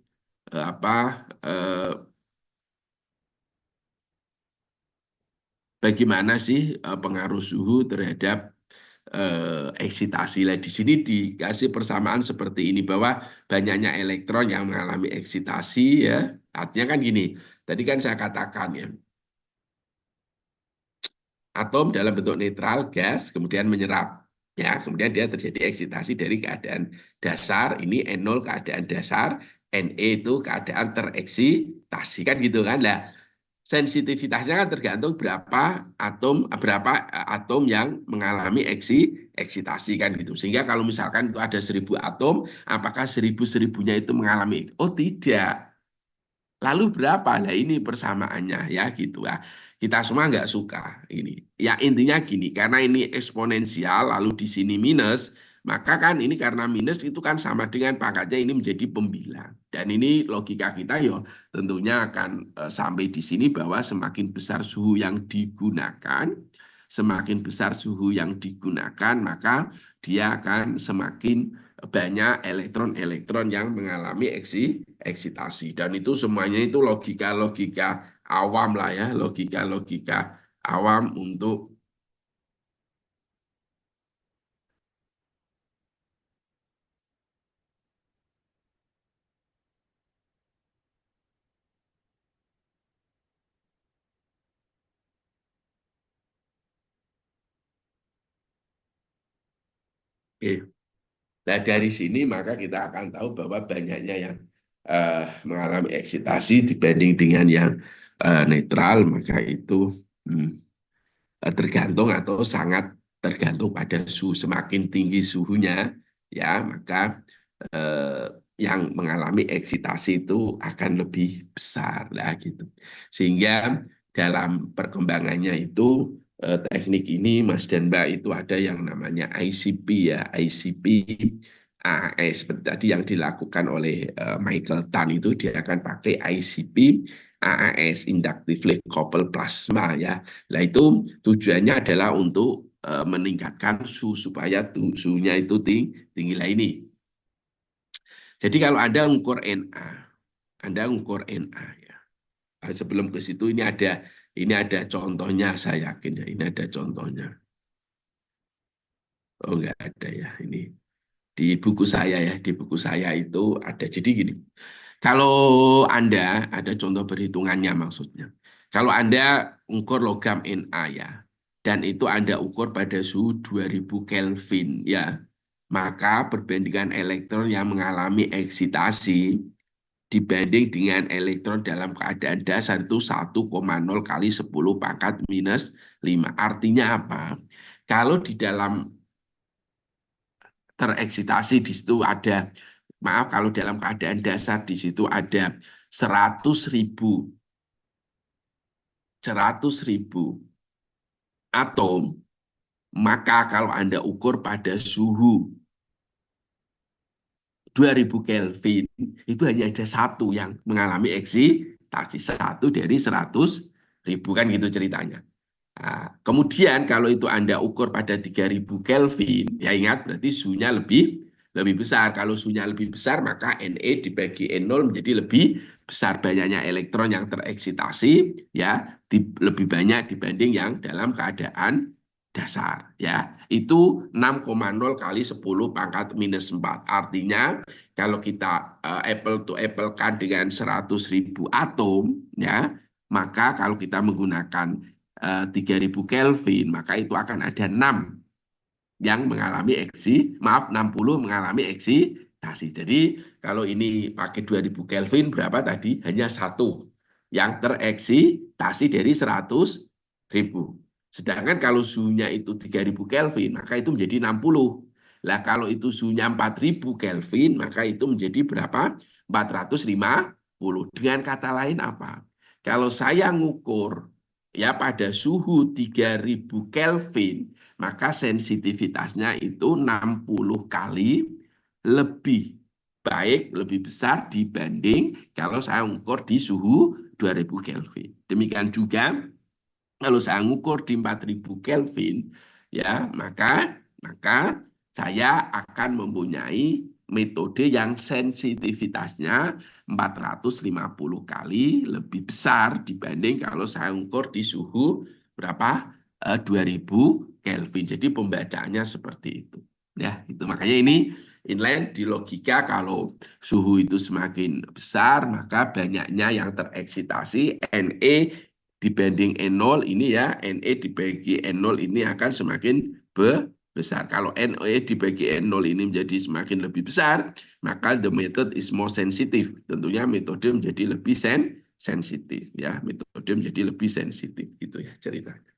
bagaimana sih pengaruh suhu terhadap eksitasi. Di sini dikasih persamaan seperti ini bahwa banyaknya elektron yang mengalami eksitasi ya. Artinya kan gini, tadi kan saya katakan ya, atom dalam bentuk netral, gas, kemudian menyerap. Ya, kemudian dia terjadi eksitasi dari keadaan dasar, ini N0 keadaan dasar, Ne itu keadaan tereksitasi, kan gitu kan. Lah, sensitivitasnya kan tergantung berapa atom yang mengalami eksitasi kan gitu. Sehingga kalau misalkan itu ada 1.000 atom, apakah 1.000-1.000-nya itu mengalami? Oh, tidak. Lalu berapa? Nah, ini persamaannya ya gitu ya. Kita semua nggak suka ini. Ya intinya gini, karena ini eksponensial lalu di sini minus, maka kan ini karena minus itu kan sama dengan pangkatnya ini menjadi pembilang. Dan ini logika kita ya tentunya akan sampai di sini bahwa semakin besar suhu yang digunakan, maka dia akan semakin banyak elektron-elektron yang mengalami eksitasi. Dan itu semuanya itu logika-logika awam lah ya, logika-logika awam untuk Oke. Nah, dari sini maka kita akan tahu bahwa banyaknya yang mengalami eksitasi dibanding dengan yang netral, maka itu tergantung atau sangat tergantung pada suhu. Semakin tinggi suhunya, ya maka eh, yang mengalami eksitasi itu akan lebih besar lah gitu. Sehingga dalam perkembangannya itu teknik ini Mas dan Mbak itu ada yang namanya ICP ya, ICP AAS seperti tadi yang dilakukan oleh Michael Tan itu dia akan pakai ICP AAS Inductively Coupled Plasma ya. Nah itu tujuannya adalah untuk meningkatkan suhu supaya suhunya itu tinggi lah ini. Jadi kalau Anda ukur NA, Anda ukur NA ya. Sebelum ke situ ini ada contohnya saya yakin ya, ini ada contohnya. Oh enggak ada ya ini. Di buku saya ya, di buku saya itu ada. Jadi gini, kalau Anda ada contoh perhitungannya maksudnya. Kalau Anda ukur logam Na ya, dan itu Anda ukur pada suhu 2000 Kelvin ya, maka perbandingan elektron yang mengalami eksitasi dibanding dengan elektron dalam keadaan dasar itu 1,0 kali 10 pangkat minus 5. Artinya apa? Kalau di dalam tereksitasi di situ ada, maaf kalau dalam keadaan dasar di situ ada 100.000 atom, maka kalau Anda ukur pada suhu 2000 Kelvin, itu hanya ada satu yang mengalami eksitasi, satu dari 100.000 kan gitu ceritanya. Nah, kemudian kalau itu Anda ukur pada 3000 Kelvin, ya ingat berarti suhunya lebih besar. Kalau suhunya lebih besar, maka Ne dibagi N0 menjadi lebih besar. Banyaknya elektron yang tereksitasi ya lebih banyak dibanding yang dalam keadaan dasar ya. Itu 6,0 kali 10 pangkat minus 4. Artinya kalau kita apple to apple kan dengan 100.000 atom ya, maka kalau kita menggunakan 3000 Kelvin, maka itu akan ada 6 yang mengalami maaf 60 mengalami eksitasi. Jadi kalau ini pakai 2000 Kelvin berapa tadi? Hanya satu yang tereksitasi dari 100.000. Sedangkan kalau suhunya itu 3000 Kelvin, maka itu menjadi 60. Lah kalau itu suhunya 4000 Kelvin, maka itu menjadi berapa? 450. Dengan kata lain apa? Kalau saya ngukur ya pada suhu 3000 Kelvin, maka sensitivitasnya itu 60 kali lebih baik, lebih besar dibanding kalau saya ukur di suhu 2000 Kelvin. Demikian juga kalau saya ukur di 4000 Kelvin, ya maka saya akan mempunyai metode yang sensitivitasnya 450 kali lebih besar dibanding kalau saya ukur di suhu berapa? 2000 Kelvin. Jadi pembacaannya seperti itu. Ya, itu makanya ini inline di logika kalau suhu itu semakin besar, maka banyaknya yang tereksitasi Ne dibanding N0 ini ya, Ne dibagi N0 ini akan semakin besar. Kalau Ne dibagi N0 ini menjadi semakin lebih besar, maka the method is more sensitive. Tentunya metode menjadi lebih sensitif ya, metode menjadi lebih sensitif gitu ya ceritanya.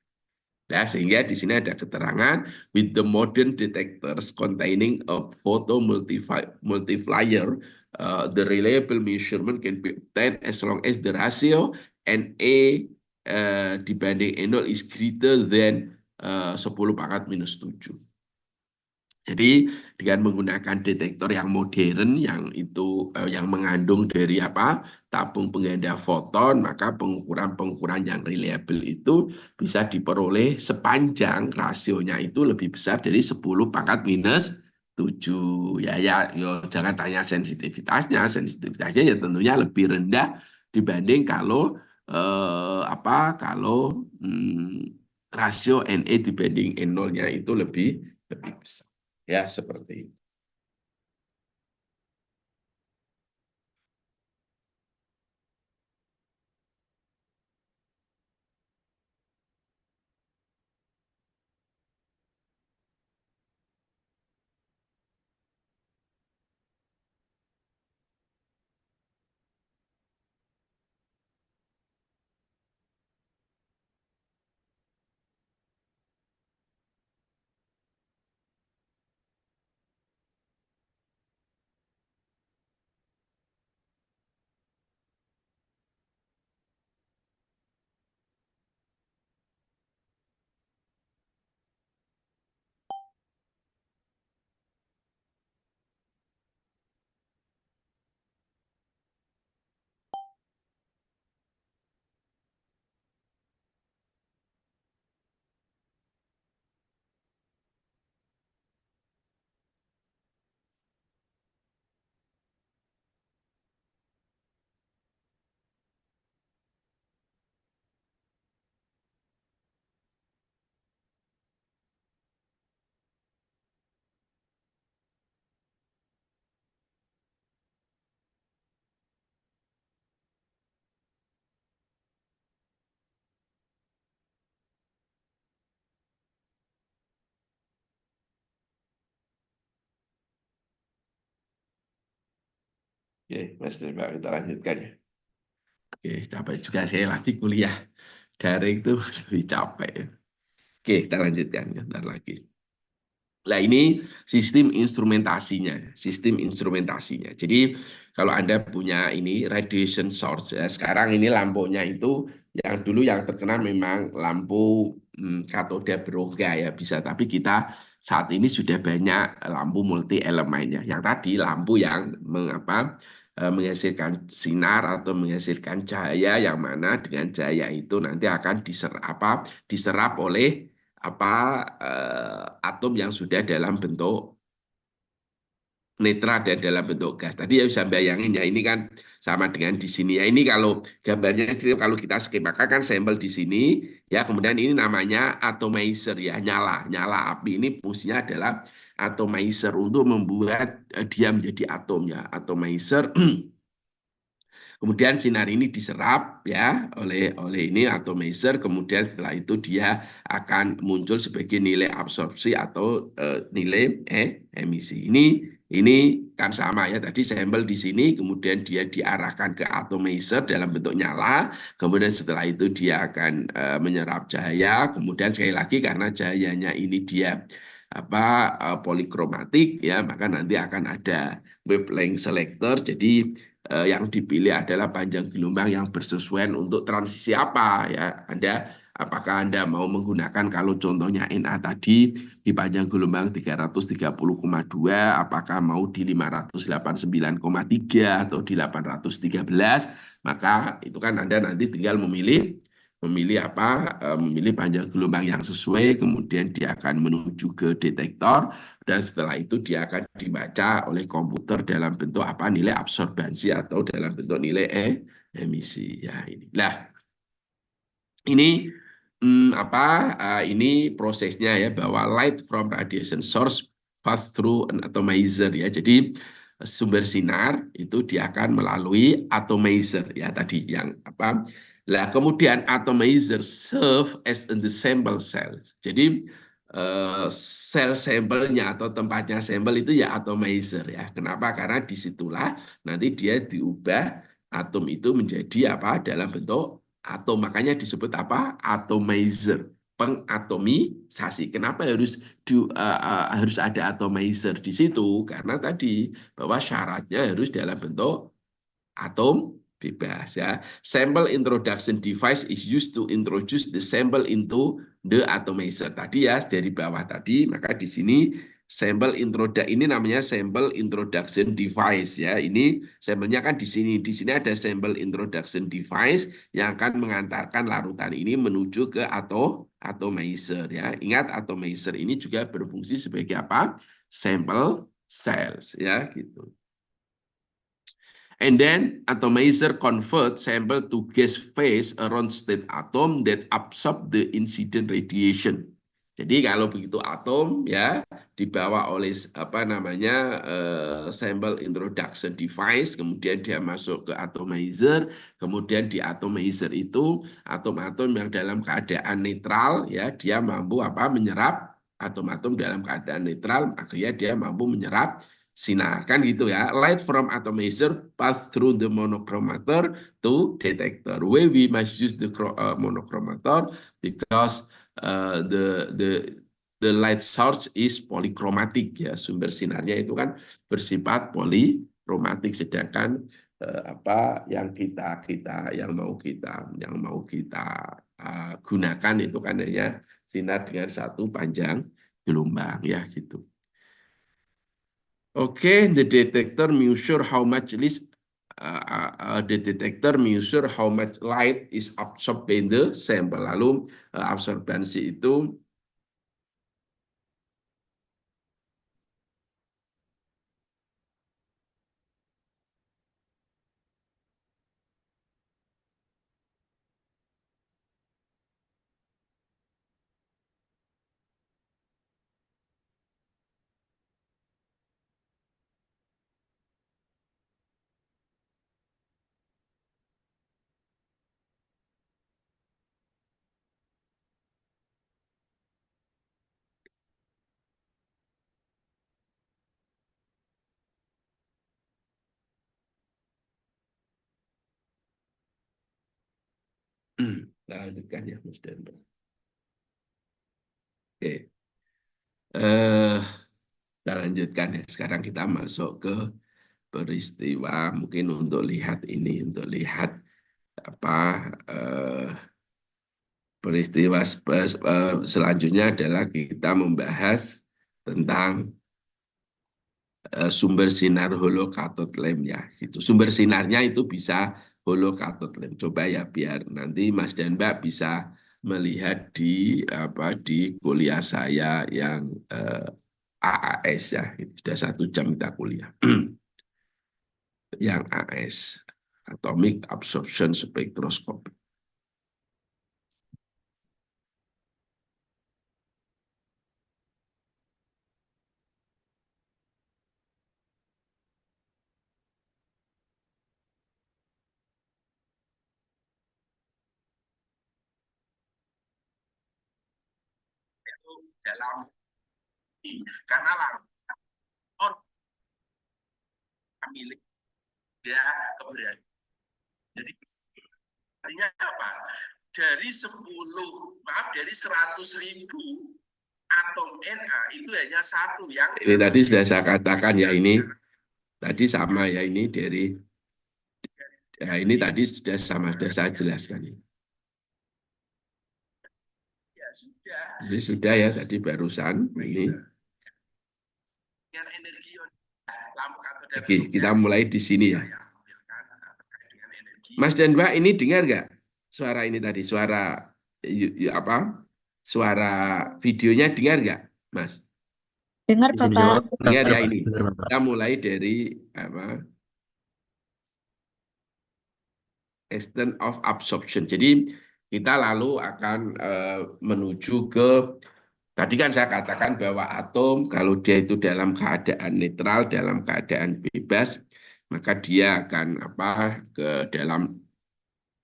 Nah, sehingga di sini ada keterangan with the modern detectors containing a photo multiplier, the reliable measurement can be obtained as long as the ratio Na dibanding N0 is greater than 10 pangkat minus 7. Jadi dengan menggunakan detektor yang modern yang itu yang mengandung dari tabung pengganda foton, maka pengukuran yang reliable itu bisa diperoleh sepanjang rasionya itu lebih besar dari 10 pangkat minus 7. Jangan tanya sensitivitasnya ya tentunya lebih rendah dibanding kalau rasio Ne dibanding N0-nya itu lebih besar. Ya, seperti itu. Oke, Mas Deva, kita lanjutkan ya. Oke, capek juga saya lagi kuliah daring itu lebih capek ya. Oke, kita lanjutkan ya, bentar lagi. Nah, ini sistem instrumentasinya, sistem instrumentasinya. Jadi kalau Anda punya ini radiation source, ya, sekarang ini lampunya itu yang dulu yang terkenal memang lampu katoda berongga ya bisa, tapi kita saat ini sudah banyak lampu multi elemennya. Yang tadi lampu yang menghasilkan sinar atau menghasilkan cahaya yang mana dengan cahaya itu nanti akan diserap oleh atom yang sudah dalam bentuk netral dan dalam bentuk gas. Tadi ya bisa bayangin ya ini kan sama dengan di sini ya. Ini kalau gambarnya kalau kita skemakan kan sampel di sini ya kemudian ini namanya atomizer ya nyala api ini fungsinya adalah atomizer untuk membuat dia menjadi atom ya atomizer. Kemudian sinar ini diserap ya oleh ini atomizer, kemudian setelah itu dia akan muncul sebagai nilai absorpsi atau nilai emisi. Ini kan sama ya tadi sampel di sini, kemudian dia diarahkan ke atomizer dalam bentuk nyala, kemudian setelah itu dia akan menyerap cahaya, kemudian sekali lagi karena cahayanya ini dia polikromatik ya maka nanti akan ada wavelength selector jadi yang dipilih adalah panjang gelombang yang bersesuaian untuk transisi apa ya apakah Anda mau menggunakan kalau contohnya Na tadi di panjang gelombang 330,2 apakah mau di 589,3 atau di 813 maka itu kan Anda nanti tinggal memilih panjang gelombang yang sesuai kemudian dia akan menuju ke detektor dan setelah itu dia akan dibaca oleh komputer dalam bentuk nilai absorbansi atau dalam bentuk nilai emisi ya ini. Nah, ini ini prosesnya ya bahwa light from radiation source pass through an atomizer ya. Jadi sumber sinar itu dia akan melalui atomizer ya tadi yang Lah kemudian atomizer serve as in the sample cells. Jadi sel sampelnya atau tempatnya sampel itu ya atomizer ya. Kenapa? Karena disitulah nanti dia diubah atom itu menjadi dalam bentuk atom. Makanya disebut atomizer, pengatomisasi. Kenapa harus ada atomizer di situ? Karena tadi bahwa syaratnya harus dalam bentuk atom bebas ya. Sample introduction device is used to introduce the sample into the atomizer. Tadi ya dari bawah tadi, maka di sini ini namanya sample introduction device ya. Ini sampelnya kan di sini. Di sini ada sample introduction device yang akan mengantarkan larutan ini menuju ke atomizer ya. Ingat atomizer ini juga berfungsi sebagai Sample cells ya gitu. And then atomizer convert sample to gas phase around state atom that absorb the incident radiation. Jadi kalau begitu atom ya dibawa oleh sample introduction device, kemudian dia masuk ke atomizer, kemudian di atomizer itu atom-atom yang dalam keadaan netral ya dia mampu menyerap atom-atom dalam keadaan netral, akhirnya dia mampu menyerap sinar kan gitu ya. Light from atomizer pass through the monochromator to detector. Why we must use the monochromator because the light source is polychromatic ya. Sumber sinarnya itu kan bersifat polychromatic sedangkan yang mau kita gunakan itu kan hanya sinar dengan satu panjang gelombang ya gitu. Okay, the detector measure how much light is absorbed in the sample. Lalu absorbansi itu Kita lanjutkan ya, Mas Dan. Oke. Kita lanjutkan ya. Sekarang kita masuk ke peristiwa. Mungkin untuk lihat ini, untuk lihat apa peristiwa selanjutnya adalah kita membahas tentang sumber sinar holocathode lamp ya. Itu sumber sinarnya itu bisa holocathode lamp. Coba ya biar nanti Mas dan Mbak bisa melihat di di kuliah saya yang AAS ya. Itu sudah 1 jam kita kuliah. Yang AS, Atomic Absorption Spectroscopy. Dalam karena orang milik dia keberadaan. Jadi artinya apa? Dari 100.000 atom Na itu hanya satu yang ini tadi sudah saya katakan ya, ini tadi sama ya, ini dari ya, ini tadi sudah saya jelaskan ini. Ya sudah. Ini sudah ya tadi barusan ini. Oke, kita mulai di sini ya. Mas dan Mbak, ini dengar nggak suara ini tadi, suara suara videonya dengar nggak, Mas? Dengar, Bapak. Dengar ya ini. Kita mulai dari extent of absorption. Jadi kita lalu akan menuju ke, tadi kan saya katakan bahwa atom kalau dia itu dalam keadaan netral, dalam keadaan bebas, maka dia akan ke dalam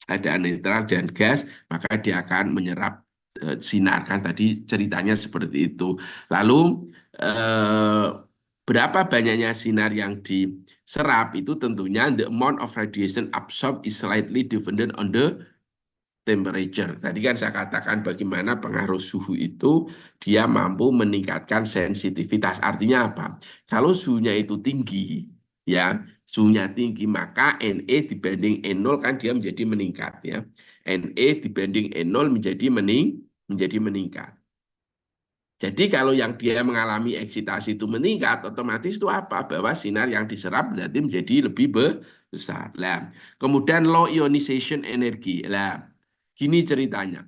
keadaan netral dan gas, maka dia akan menyerap sinar, kan tadi ceritanya seperti itu. Lalu berapa banyaknya sinar yang diserap itu tentunya the amount of radiation absorbed is slightly dependent on the temperature. Tadi kan saya katakan bagaimana pengaruh suhu itu dia mampu meningkatkan sensitivitas. Artinya apa? Kalau suhunya itu tinggi, ya suhunya tinggi, maka Na dibanding N0 kan dia menjadi meningkat ya. Na dibanding N0 menjadi meningkat. Jadi kalau yang dia mengalami eksitasi itu meningkat, otomatis itu apa? Bahwa sinar yang diserap berarti menjadi lebih besar. Nah, kemudian low ionization energy. Nah, gini ceritanya.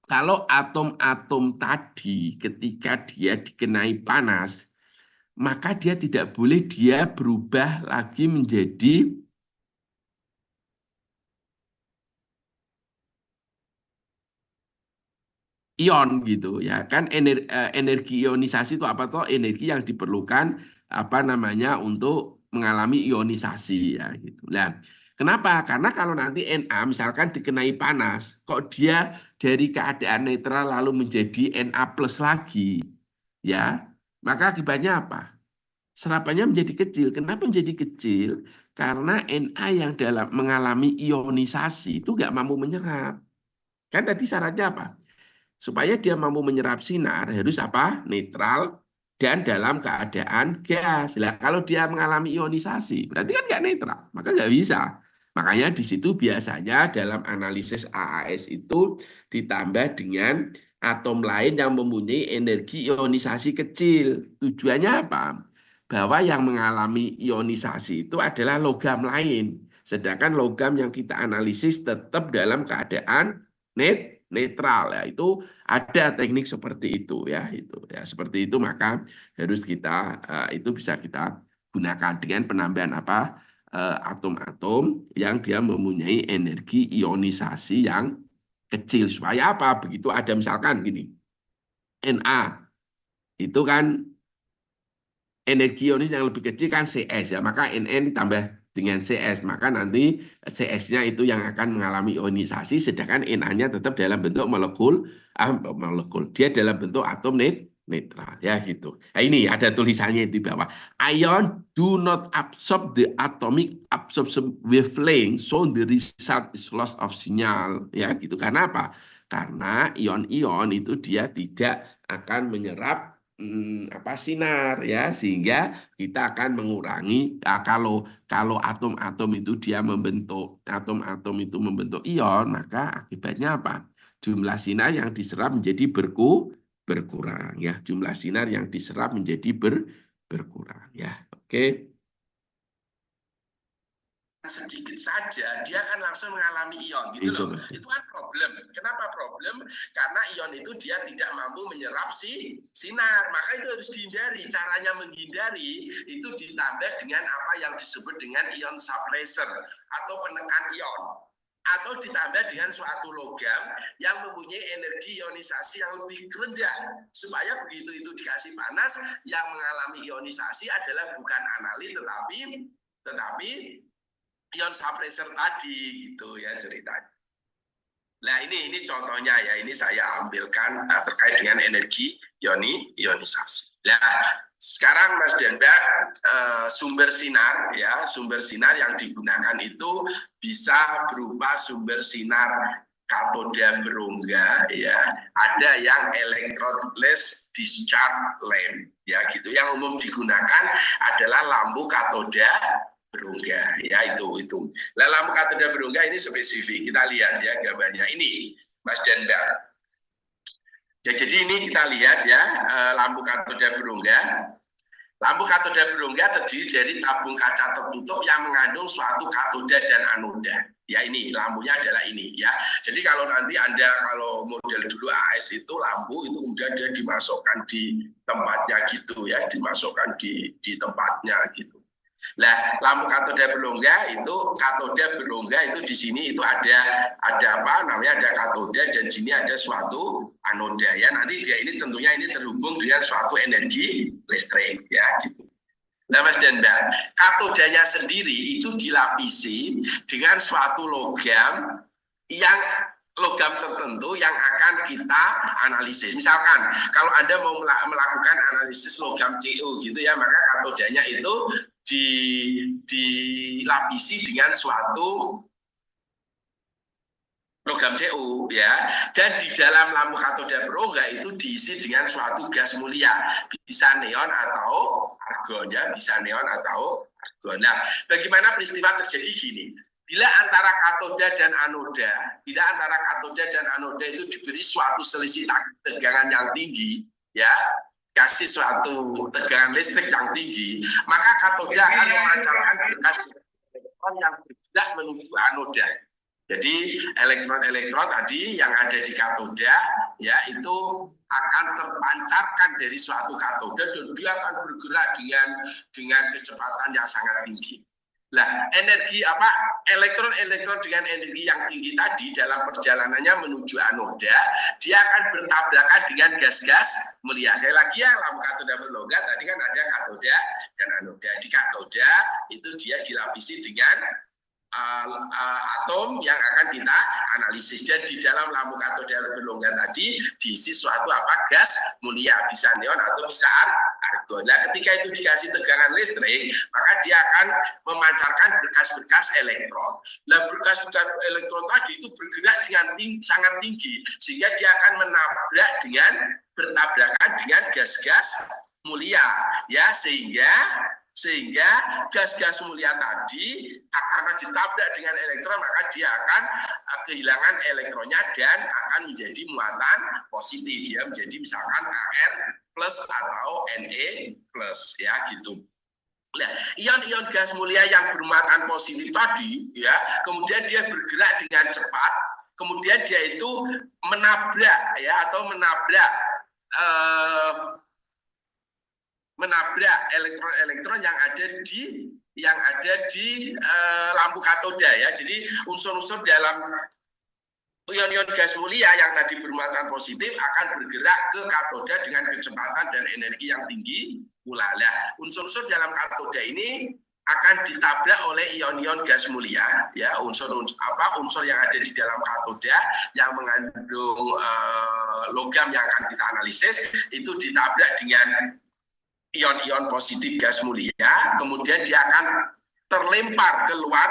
Kalau atom-atom tadi ketika dia dikenai panas, maka dia tidak boleh dia berubah lagi menjadi ion gitu ya kan. Energi ionisasi itu apa toh? Energi yang diperlukan untuk mengalami ionisasi ya gitu. Nah, kenapa? Karena kalau nanti Na misalkan dikenai panas, kok dia dari keadaan netral lalu menjadi Na plus lagi, ya, maka akibatnya apa? Serapannya menjadi kecil. Kenapa menjadi kecil? Karena Na yang mengalami ionisasi itu nggak mampu menyerap. Kan tadi syaratnya apa? Supaya dia mampu menyerap sinar harus netral dan dalam keadaan gas. Nah, kalau dia mengalami ionisasi berarti kan nggak netral, maka nggak bisa. Makanya di situ biasanya dalam analisis AAS itu ditambah dengan atom lain yang mempunyai energi ionisasi kecil. Tujuannya apa? Bahwa yang mengalami ionisasi itu adalah logam lain. Sedangkan logam yang kita analisis tetap dalam keadaan netral ya. Itu ada teknik seperti itu ya, seperti itu. Maka harus kita itu bisa kita gunakan dengan penambahan atom-atom yang dia mempunyai energi ionisasi yang kecil. Supaya apa? Begitu ada misalkan gini, Na itu kan energi ionis yang lebih kecil kan Cs ya, maka Nn ditambah dengan Cs, maka nanti Cs-nya itu yang akan mengalami ionisasi, sedangkan Na-nya tetap dalam bentuk molekul, dia dalam bentuk atom netral ya gitu. Nah, ini ada tulisannya di bawah. Ion do not absorb the atomic absorption wavelength, so the result is loss of signal ya gitu. Karena apa? Karena ion-ion itu dia tidak akan menyerap sinar ya, sehingga kita akan mengurangi kalau atom-atom itu dia membentuk atom-atom itu membentuk ion, maka akibatnya apa? Jumlah sinar yang diserap menjadi berkurang ya, jumlah sinar yang diserap menjadi berkurang ya. Oke. Sedikit saja dia akan langsung mengalami ion gitu loh. Itu kan problem. Kenapa problem? Karena ion itu dia tidak mampu menyerap sinar, maka itu harus dihindari. Caranya menghindari itu ditambah dengan apa yang disebut dengan ion suppressor atau penekan ion, atau ditambah dengan suatu logam yang mempunyai energi ionisasi yang lebih rendah, supaya begitu itu dikasih panas, yang mengalami ionisasi adalah bukan analit tetapi ion suppressor tadi gitu ya ceritanya. Nah ini contohnya ya, ini saya ambilkan terkait dengan energi ionisasi. Nah sekarang Mas Denberg, sumber sinar yang digunakan itu bisa berupa sumber sinar katoda berongga ya, ada yang electrodeless discharge lamp ya gitu. Yang umum digunakan adalah lampu katoda berongga ya, itu. Nah, lampu katoda berongga ini spesifik. Kita lihat ya gambarnya ini, Mas Denberg. Jadi ini kita lihat ya, lampu katoda berongga. Lampu katoda berongga terdiri dari tabung kaca tertutup yang mengandung suatu katoda dan anoda. Ya ini lampunya adalah ini ya. Jadi kalau nanti kalau model dulu AS itu lampu itu kemudian dia dimasukkan di tempatnya gitu ya, dimasukkan di tempatnya gitu. Nah, lampu katoda berongga itu di sini itu ada apa namanya, ada katoda dan di sini ada suatu anoda ya. Nanti dia ini tentunya ini terhubung dengan suatu energi listrik ya gitu. Nah, Mas Denberg, katodanya sendiri itu dilapisi dengan suatu logam tertentu yang akan kita analisis. Misalkan kalau Anda mau melakukan analisis logam Cu gitu ya, maka katodanya itu dilapisi dengan suatu logam Cu ya, dan di dalam lampu katoda berongga itu diisi dengan suatu gas mulia, bisa neon atau argon ya, bisa neon atau argon. Nah, bagaimana peristiwa terjadi gini? Bila antara katoda dan anoda itu diberi suatu selisih tegangan yang tinggi ya, kasih suatu tegangan listrik yang tinggi, maka katoda akan memancarkan bekas elektron yang bergerak menuju anoda. Jadi elektron-elektron tadi yang ada di katoda ya itu akan terpancarkan dari suatu katoda dan dia akan bergerak dengan kecepatan yang sangat tinggi. Nah, elektron-elektron dengan energi yang tinggi tadi dalam perjalanannya menuju anoda, dia akan bertabrakan dengan gas-gas mulia. Sekali lagi ya, lampu katoda berongga tadi kan ada katoda dan anoda. Di katoda itu dia dilapisi dengan atom yang akan kita analisis, dan di dalam lampu katoda berongga tadi diisi suatu gas mulia, bisa neon atau bisa argon. Nah, ketika itu dikasih tegangan listrik, maka dia akan memancarkan berkas-berkas elektron. Nah, berkas-berkas elektron tadi itu bergerak dengan sangat tinggi, sehingga dia akan bertabrakan dengan gas-gas mulia ya, sehingga gas-gas mulia tadi karena ditabrak dengan elektron, maka dia akan kehilangan elektronnya dan akan menjadi muatan positif ya, menjadi misalkan Ar plus atau Na plus ya gitu. Nah, ion-ion gas mulia yang bermuatan positif tadi ya, kemudian dia bergerak dengan cepat, kemudian dia itu menabrak elektron-elektron yang ada di lampu katoda ya. Jadi unsur-unsur dalam ion-ion gas mulia yang tadi bermuatan positif akan bergerak ke katoda dengan kecepatan dan energi yang tinggi pula. Nah, unsur-unsur dalam katoda ini akan ditabrak oleh ion-ion gas mulia, ya unsur yang ada di dalam katoda yang mengandung logam yang akan kita analisis itu ditabrak dengan ion-ion positif gas mulia, kemudian dia akan terlempar keluar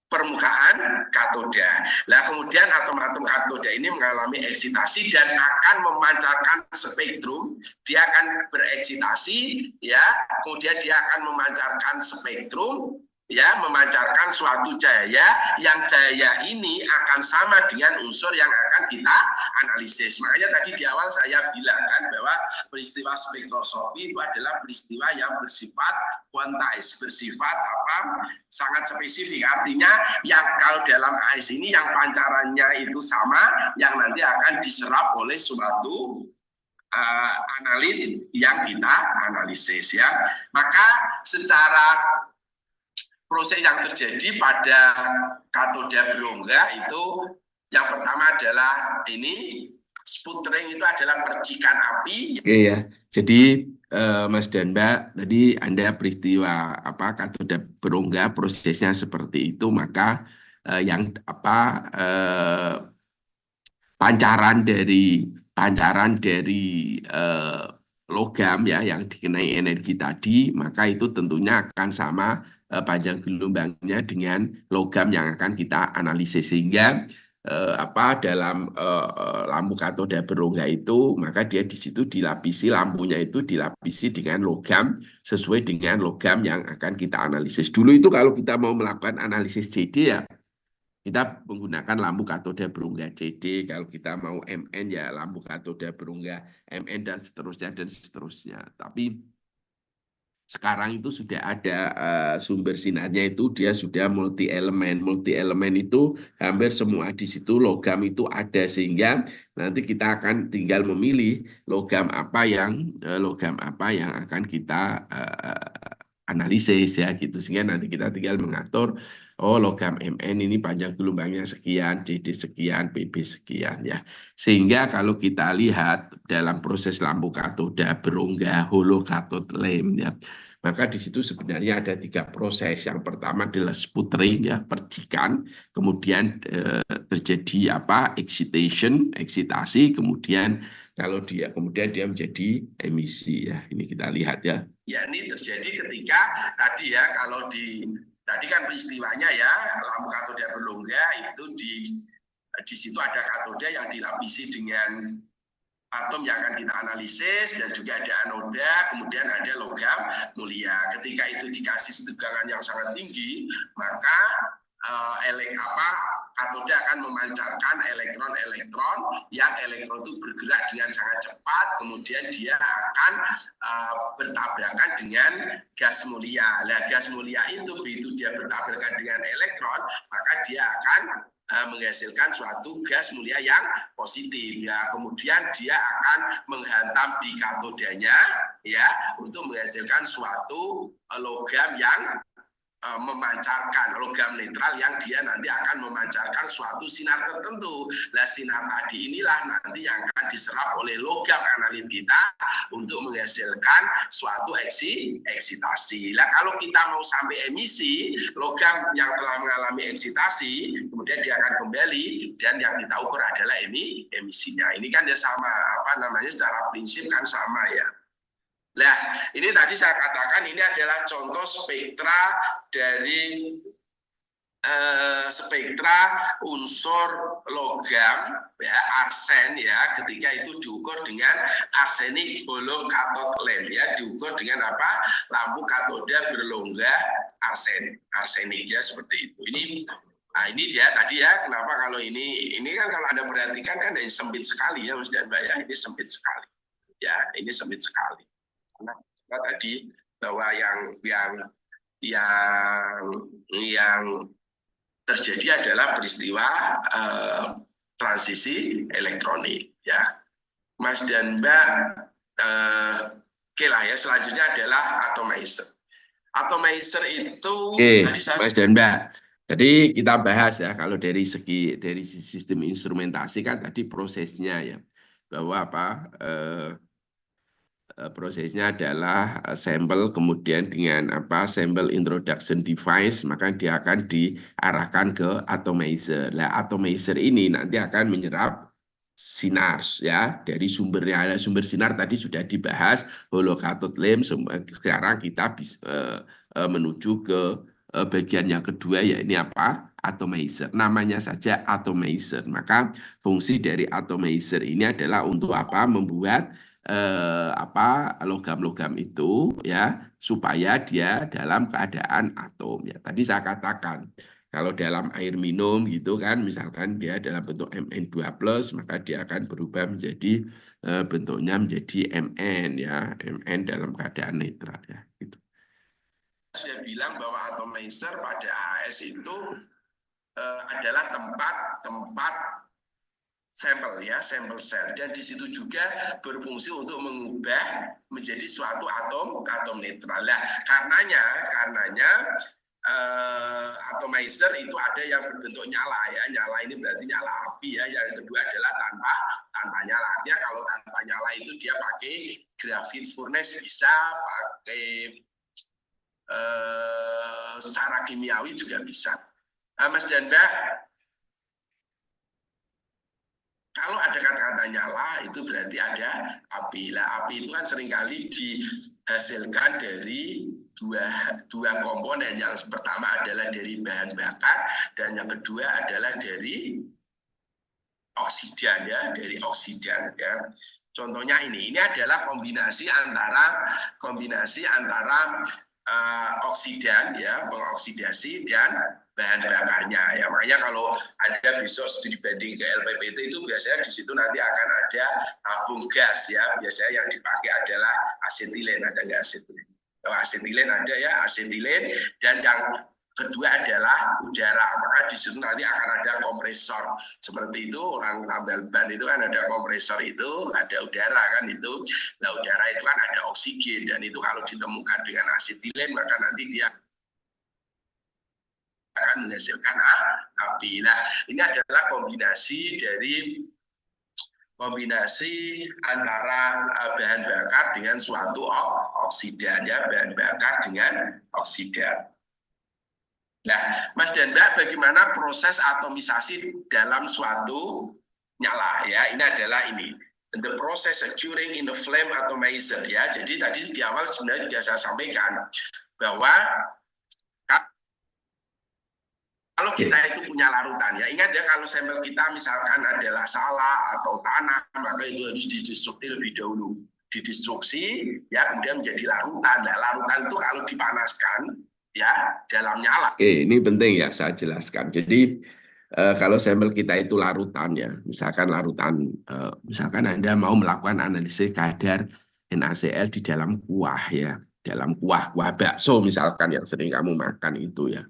permukaan katoda. Nah, kemudian atom-atom katoda ini mengalami eksitasi dan akan memancarkan spektrum. Dia akan bereksitasi, ya. Kemudian dia akan memancarkan spektrum, ya, memancarkan suatu cahaya yang cahaya ini akan sama dengan unsur yang akan kita analisis. Makanya tadi di awal saya bilang kan bahwa peristiwa spektroskopi itu adalah peristiwa yang bersifat quantized, bersifat sangat spesifik. Artinya yang kalau dalam AIS ini yang pancarannya itu sama, yang nanti akan diserap oleh suatu analit yang kita analisis, ya. Maka secara proses yang terjadi pada katoda berongga itu yang pertama adalah ini sputtering itu adalah percikan api. Oke ya, jadi Mas dan Mbak, tadi Anda peristiwa katoda berongga prosesnya seperti itu, maka pancaran dari logam ya yang dikenai energi tadi, maka itu tentunya akan sama panjang gelombangnya dengan logam yang akan kita analisis, sehingga dalam lampu katoda berongga itu maka dia di situ dilapisi, lampunya itu dilapisi dengan logam sesuai dengan logam yang akan kita analisis. Dulu itu kalau kita mau melakukan analisis CD ya kita menggunakan lampu katoda berongga CD, kalau kita mau MN ya lampu katoda berongga MN dan seterusnya. Tapi sekarang itu sudah ada sumber sinarnya itu dia sudah multi elemen itu hampir semua di situ logam itu ada, sehingga nanti kita akan tinggal memilih logam apa yang akan kita analisis ya gitu, sehingga nanti kita tinggal mengatur logam MN ini panjang gelombangnya sekian, CD sekian, PB sekian ya. Sehingga kalau kita lihat dalam proses lampu katoda berongga holocathode lamp ya, maka di situ sebenarnya ada 3 proses. Yang pertama adalah sputtering ya, percikan, kemudian terjadi eksitasi, kemudian kemudian dia menjadi emisi ya. Ini kita lihat ya. Ya, ini terjadi ketika tadi ya, kalau tadi kan peristiwanya ya lampu katoda berongga itu di situ ada katoda yang dilapisi dengan atom yang akan kita analisis dan juga ada anoda, kemudian ada logam mulia. Ketika itu dikasih tegangan yang sangat tinggi, maka katoda akan memancarkan elektron-elektron yang elektron itu bergerak dengan sangat cepat, kemudian dia akan bertabrakan dengan gas mulia. Nah, gas mulia itu begitu dia bertabrakan dengan elektron, maka dia akan menghasilkan suatu gas mulia yang positif ya, kemudian dia akan menghantam di katodanya ya untuk menghasilkan suatu logam yang memancarkan, logam netral yang dia nanti akan memancarkan suatu sinar tertentu. Nah, sinar tadi inilah nanti yang akan diserap oleh logam analit kita untuk menghasilkan suatu eksitasi. Nah, kalau kita mau sampai emisi, logam yang telah mengalami eksitasi, kemudian dia akan kembali dan yang kita ukur adalah emisinya. Ini kan dia sama, secara prinsip kan sama ya. Nah, ini tadi saya katakan ini adalah contoh spektra dari spektra unsur logam ya, arsen ya, ketika itu diukur dengan arsenik holocathode lamp ya, diukur dengan lampu katoda berongga arsenik ya, seperti itu. Ini dia tadi ya, kenapa kalau ini kan kalau Anda perhatikan kan ini sempit sekali ya Mas dan Mbak ya, ini sempit sekali ya, ini sempit sekali. Nah, tadi bahwa yang terjadi adalah peristiwa transisi elektronik ya, Mas dan Mbak. Oke lah ya, selanjutnya adalah atomizer. Atomizer itu Mas dan Mbak, tadi kita bahas ya kalau dari sistem instrumentasi kan tadi prosesnya ya, bahwa prosesnya adalah sampel, kemudian dengan sampel introduction device, maka dia akan diarahkan ke atomizer. Nah, atomizer ini nanti akan menyerap sinar ya dari sumbernya. Sumber sinar tadi sudah dibahas, hollow cathode lamp. Sekarang kita bisa menuju ke bagian yang kedua, yaitu atomizer. Namanya saja atomizer. Maka fungsi dari atomizer ini adalah untuk membuat logam-logam itu ya supaya dia dalam keadaan atom ya. Tadi saya katakan kalau dalam air minum gitu kan, misalkan dia dalam bentuk Mn2+, maka dia akan berubah menjadi bentuknya menjadi Mn ya, Mn dalam keadaan netral ya gitu. Saya bilang bahwa atomizer pada AAS itu adalah tempat sampel ya, sampel sel, dan di situ juga berfungsi untuk mengubah menjadi suatu atom netral. Nah, karenanya atomizer itu ada yang berbentuk nyala ya. Nyala ini berarti nyala api ya. Yang kedua adalah tanpa nyala. Artinya kalau tanpa nyala itu dia pakai graphite furnace, bisa pakai secara kimiawi juga bisa. Mas dan Mbak, kalau ada kata-kata nyala, itu berarti ada api. Lah, api itu kan seringkali dihasilkan dari dua komponen. Yang pertama adalah dari bahan bakar, dan yang kedua adalah dari oksidan ya, dari oksidan ya. Contohnya ini adalah kombinasi antara oksidan ya, pengoksidasi dan bahan bakarnya ya. Makanya kalau Anda besok studi banding ke LPPT itu biasanya di situ nanti akan ada tabung gas ya. Biasanya yang dipakai adalah asetilen. Ada nggak asetilen? Oh, asetilen ada ya, asetilen, dan yang kedua adalah udara. Maka di situ nanti akan ada kompresor. Seperti itu orang tambal ban itu kan ada kompresor itu, ada udara kan itu. Nah, udara itu kan ada oksigen, dan itu kalau ditemukan dengan asetilen maka nanti dia akan menghasilkan api. Nah, ini adalah kombinasi antara bahan bakar dengan suatu oksidan ya, bahan bakar dengan oksidan. Nah, Mas dan Mbak, bagaimana proses atomisasi dalam suatu nyala ya? Ini adalah the process occurring in the flame atomizer ya. Jadi tadi di awal sebenarnya sudah saya sampaikan bahwa kalau kita itu punya larutan ya, ingat ya, kalau sampel kita misalkan adalah salah atau tanah, maka itu harus didestruksi lebih dahulu. Didestruksi ya, kemudian menjadi larutan. Nah, larutan itu kalau dipanaskan ya dalam nyala. Oke, ini penting ya saya jelaskan. Jadi kalau sampel kita itu larutan ya, misalkan misalkan Anda mau melakukan analisis kadar NaCl di dalam kuah ya, dalam kuah bakso misalkan yang sering kamu makan itu ya,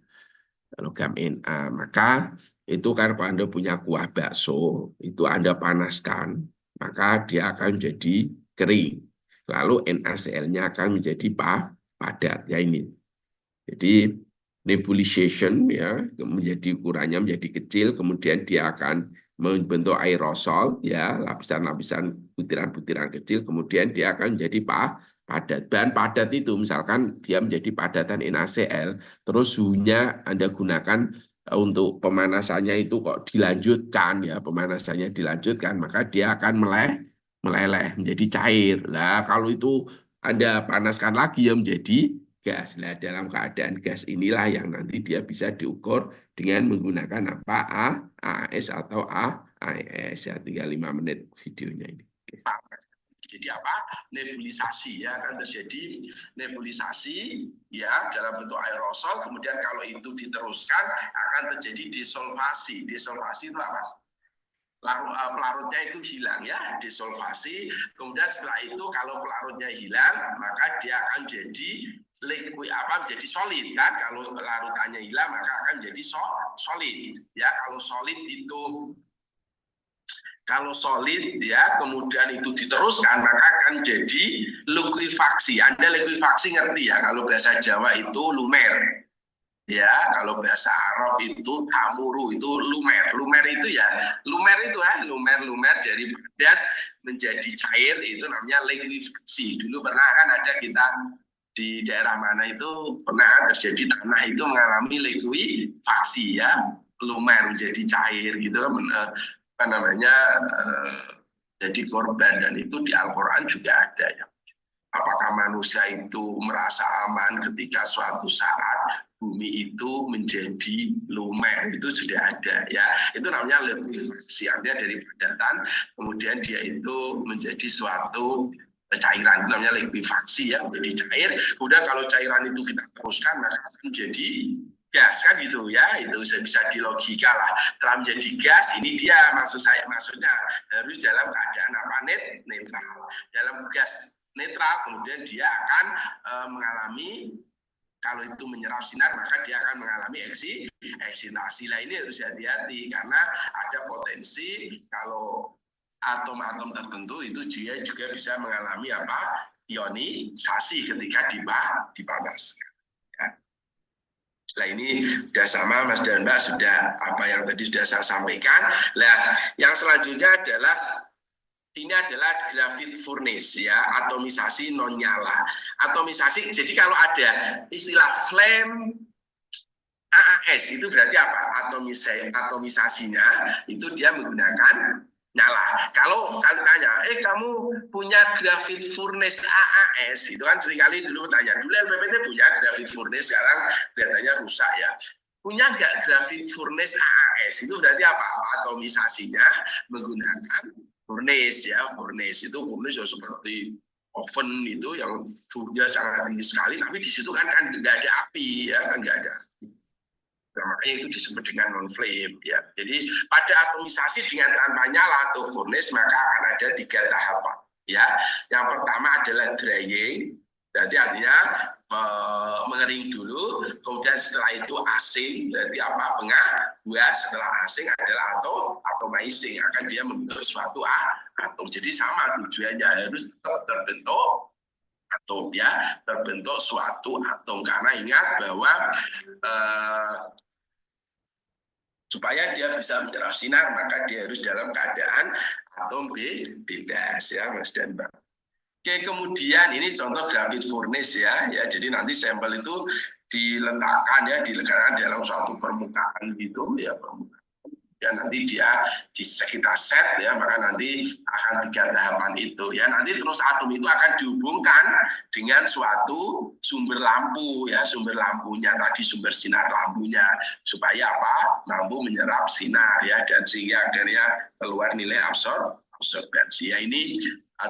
logam Na, maka itu kan kalau Anda punya kuah bakso, itu Anda panaskan, maka dia akan menjadi kering. Lalu NaCl-nya akan menjadi padat ya ini. Jadi nebulization ya, menjadi ukurannya menjadi kecil, kemudian dia akan membentuk aerosol ya, lapisan-lapisan butiran-butiran kecil, kemudian dia akan menjadi padat. Bahan padat itu misalkan dia menjadi padatan NaCl, terus suhunya Anda gunakan untuk pemanasannya itu kok dilanjutkan ya, pemanasannya dilanjutkan, maka dia akan meleleh menjadi cair. Nah, kalau itu Anda panaskan lagi ya menjadi gas. Nah, dalam keadaan gas inilah yang nanti dia bisa diukur dengan menggunakan AAS atau AES ya. Tinggal 5 menit videonya ini. Jadi nebulisasi ya, akan terjadi nebulisasi ya dalam bentuk aerosol, kemudian kalau itu diteruskan akan terjadi desolvasi. Desolvasi itu apa? Pelarutnya itu hilang ya, desolvasi. Kemudian setelah itu kalau pelarutnya hilang, maka dia akan jadi liquid menjadi solid kan. Kalau larutannya hilang maka akan jadi solid ya. Kalau solid ya, kemudian itu diteruskan maka akan jadi likuifaksi. Anda likuifaksi ngerti ya, kalau bahasa Jawa itu lumer. Ya, kalau bahasa Arab itu kamuru itu lumer. Lumer itu ya, lumer itu lumer dari padat menjadi cair itu namanya likuifaksi. Dulu pernah kan ada kita di daerah mana itu pernah terjadi tanah itu mengalami likuifaksi ya, lumer menjadi cair gitu apa namanya jadi korban, dan itu di Al-Qur'an juga ada ya. Apakah manusia itu merasa aman ketika suatu saat bumi itu menjadi lumer? Itu sudah ada ya. Itu namanya likuifaksi, artinya dari padatan kemudian dia itu menjadi suatu cairan, itu namanya likuifaksi ya, menjadi cair. Kemudian kalau cairan itu kita teruskan maka akan menjadi gas kan gitu ya. Itu bisa dilogika lah. Setelah menjadi gas, ini dia maksudnya harus dalam keadaan apa? Netral. Dalam gas netral kemudian dia akan mengalami, kalau itu menyerap sinar maka dia akan mengalami eksitasi. Lah ini harus hati-hati karena ada potensi kalau atom-atom tertentu itu dia juga bisa mengalami apa? Ionisasi ketika dipanaskan. Ya. Nah ini sudah sama Mas dan Mbak, sudah apa yang tadi sudah saya sampaikan. Nah yang selanjutnya adalah ini adalah graphite furnace ya, atomisasi non nyala. Atomisasi, jadi kalau ada istilah flame AAS itu berarti apa? Atomisasinya itu dia menggunakan nyala. Kalau tanya, kamu punya graphite furnace AAS, itu kan seringkali dulu tanya, dulu LPPT punya graphite furnace, sekarang kelihatannya rusak ya. Punya nggak graphite furnace AAS? Itu berarti apa? Atomisasinya menggunakan furnace ya. Furnace itu ya seperti oven itu yang suhunya sangat tinggi sekali, tapi di situ kan nggak ada api ya, kan nggak ada. Nah, makanya itu disebut dengan non flame ya. Jadi pada atomisasi dengan tanpa nyala atau furnace maka akan ada 3 tahapan ya. Yang pertama adalah drying, berarti artinya mengering dulu, kemudian setelah itu asing, berarti apa? Pengatuan. Setelah asing adalah atomizing, akan dia membentuk suatu atom. Jadi sama tujuannya, harus terbentuk atom ya, terbentuk suatu atom. Karena ingat bahwa supaya dia bisa menyerap sinar maka dia harus dalam keadaan atom bebas ya Mas dan Mbak. Oke, kemudian ini contoh graphite furnace ya. Jadi nanti sampel itu diletakkan dalam suatu permukaan gitu ya, permukaan. Dan nanti dia kita set ya, maka nanti akan 3 tahapan itu ya. Nanti terus atom itu akan dihubungkan dengan suatu sumber lampu ya, sumber lampunya tadi, sumber sinar lampunya, supaya apa? Mampu menyerap sinar ya, dan sehingga akhirnya keluar nilai absorbensi ya. Ini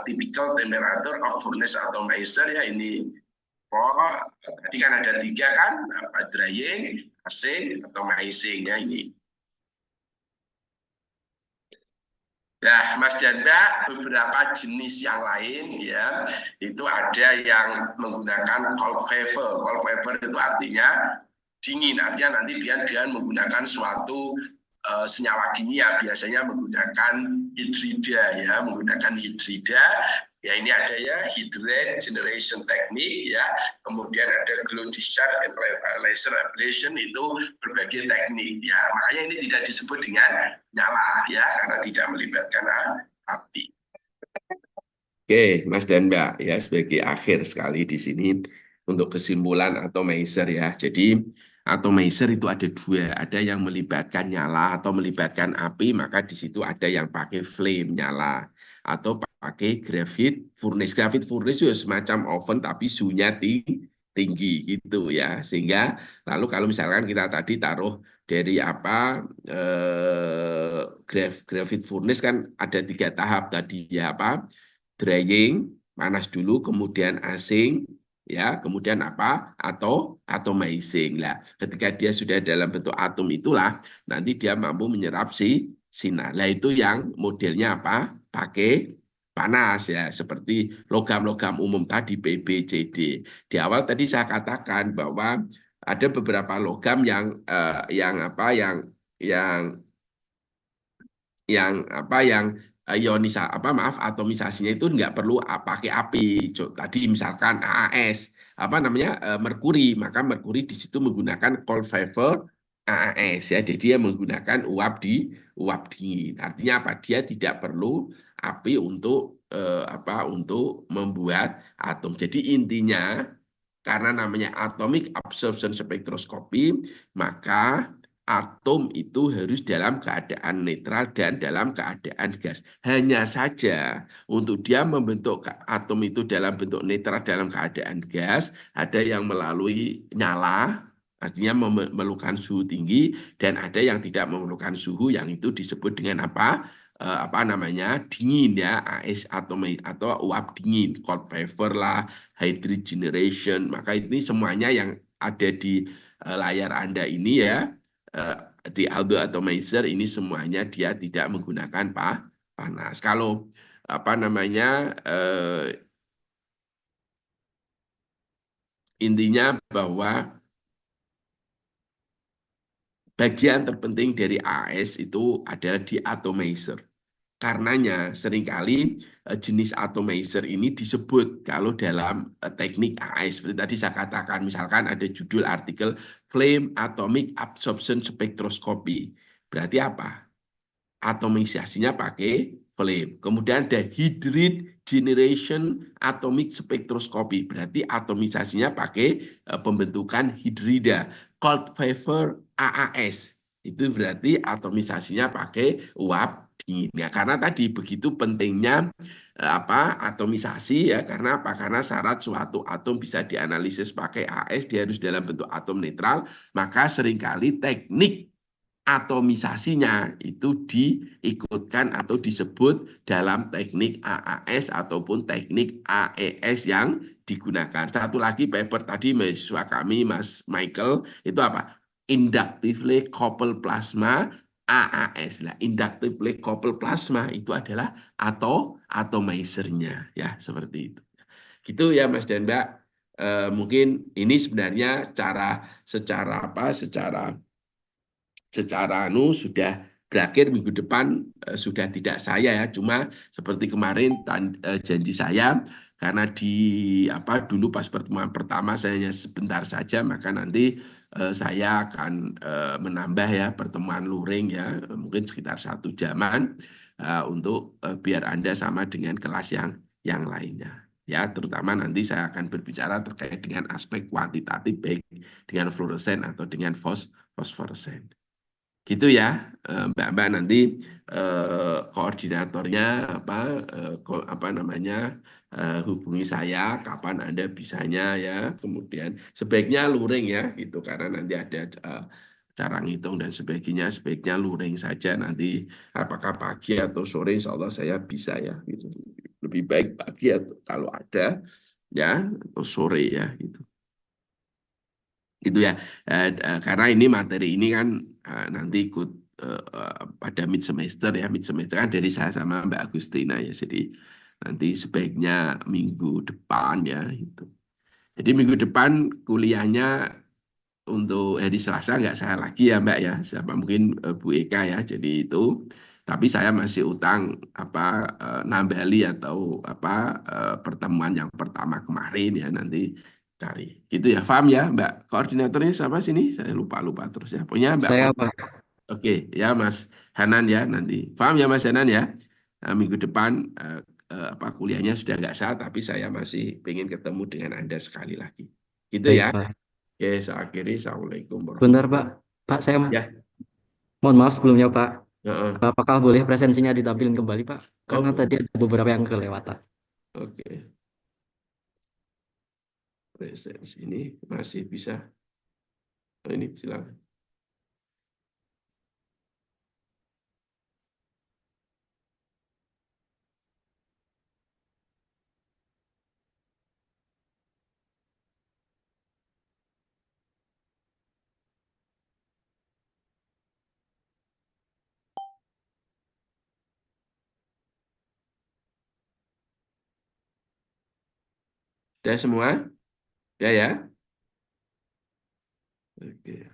typical temperature of furnace atomizer ya. Ini tadi kan ada 3 kan, drying, asing, atomizing ya ini. Nah, Mas Janda, beberapa jenis yang lain ya, itu ada yang menggunakan cold vapor. Cold vapor itu artinya dingin, artinya nanti dia menggunakan suatu senyawa kimia, biasanya menggunakan hidrida ya, ya. Ini ada ya hydrate generation technique ya, kemudian ada glow discharge and laser ablation, itu berbagai teknik ya. Makanya ini tidak disebut dengan nyala ya, karena tidak melibatkan api. Oke, Mas dan Mbak ya, sebagai akhir sekali di sini untuk kesimpulan atomizer ya. Jadi atomizer itu ada 2, ada yang melibatkan nyala atau melibatkan api, maka di situ ada yang pakai flame nyala atau pakai graphite furnace. Graphite furnace juga semacam oven tapi suhunya tinggi gitu ya. Sehingga lalu kalau misalkan kita tadi taruh dari apa graphite furnace kan ada 3 tahap tadi ya, apa? Drying, panas dulu, kemudian asing ya, kemudian apa? Atomizing. Lah, ketika dia sudah dalam bentuk atom itulah nanti dia mampu menyerap sinar. Lah itu yang modelnya apa? Pakai panas ya, seperti logam-logam umum tadi PBCD. Di awal tadi saya katakan bahwa ada beberapa logam yang atomisasinya itu nggak perlu pakai api. Tadi misalkan AAS. apa namanya merkuri, maka merkuri di situ menggunakan cold vapor AAS ya. Jadi dia menggunakan uap dingin. Artinya apa? Dia tidak perlu api untuk untuk membuat atom. Jadi intinya karena namanya atomic absorption spectroscopy, maka atom itu harus dalam keadaan netral dan dalam keadaan gas. Hanya saja untuk dia membentuk atom itu dalam bentuk netral dalam keadaan gas, ada yang melalui nyala, artinya memerlukan suhu tinggi, dan ada yang tidak memerlukan suhu, yang itu disebut dengan apa namanya dingin ya, AS atau uap dingin, cold vapor lah, hydrogenation. Maka ini semuanya yang ada di layar Anda ini ya, di Aldo Atomizer ini semuanya dia tidak menggunakan panas. Kalau apa namanya intinya bahwa bagian terpenting dari AS itu adalah di atomizer. Karenanya seringkali jenis atomizer ini disebut kalau dalam teknik AS. Seperti tadi saya katakan, misalkan ada judul artikel Flame Atomic Absorption Spectroscopy. Berarti apa? Atomisasinya pakai flame. Kemudian ada Hydride Generation Atomic Spectroscopy. Berarti atomisasinya pakai pembentukan hidrida. Cold Vapor AAS. Itu berarti atomisasinya pakai uap dingin. Ya, karena tadi begitu pentingnya atomisasi ya, karena apa? Karena syarat suatu atom bisa dianalisis pakai AS, dia harus dalam bentuk atom netral, maka seringkali teknik atomisasinya itu diikutkan atau disebut dalam teknik AAS ataupun teknik AES yang digunakan. Satu lagi paper tadi mahasiswa kami Mas Michael itu apa? Inductively coupled plasma AAS. Lah, inductively coupled plasma itu adalah atomizernya ya, seperti itu. Gitu ya Mas dan Mbak. Mungkin ini sebenarnya secara sudah berakhir minggu depan, sudah tidak saya ya, cuma seperti kemarin janji saya, karena dulu pas pertemuan pertama saya hanya sebentar saja, maka nanti saya akan menambah ya pertemuan luring ya, mungkin sekitar 1 jaman untuk biar Anda sama dengan kelas yang lainnya. Ya, terutama nanti saya akan berbicara terkait dengan aspek kuantitatif, baik dengan fluoresen atau dengan fosforesen. Gitu ya, Mbak nanti koordinatornya apa namanya hubungi saya kapan Anda bisanya ya. Kemudian sebaiknya luring ya gitu, karena nanti ada cara ngitung dan sebagainya. Sebaiknya luring saja, nanti apakah pagi atau sore insya Allah saya bisa ya gitu. Lebih baik pagi atau kalau ada ya, atau sore ya gitu. Itu ya, karena ini materi ini kan nanti ikut pada mid semester ya, mid semester kan dari saya sama Mbak Agustina ya, jadi nanti sebaiknya minggu depan ya itu. Jadi minggu depan kuliahnya untuk hari Selasa nggak saya lagi ya Mbak ya, siapa mungkin Bu Eka ya, jadi itu. Tapi saya masih utang nambali atau pertemuan yang pertama kemarin ya, nanti cari. Gitu ya, paham ya Mbak? Koordinatornya siapa sini? Saya lupa terus ya. Punya Mbak. Saya Pak. Oke ya Mas Hanan ya nanti. Paham ya Mas Hanan ya? Nah, minggu depan kuliahnya sudah nggak sah, tapi saya masih pengen ketemu dengan Anda sekali lagi. Gitu Baik ya. Pak. Oke, saya akhiri. Assalamualaikum Bentar warahmatullahi Pak. Pak, saya wabarakatuh. mohon maaf sebelumnya Pak. Ya, Apakah boleh presensinya ditampilkan kembali Pak? Karena oh, tadi ada beberapa yang kelewatan. oke. Presence ini masih bisa. Oh, ini silakan. Sudah semua? Ya ya. Oke.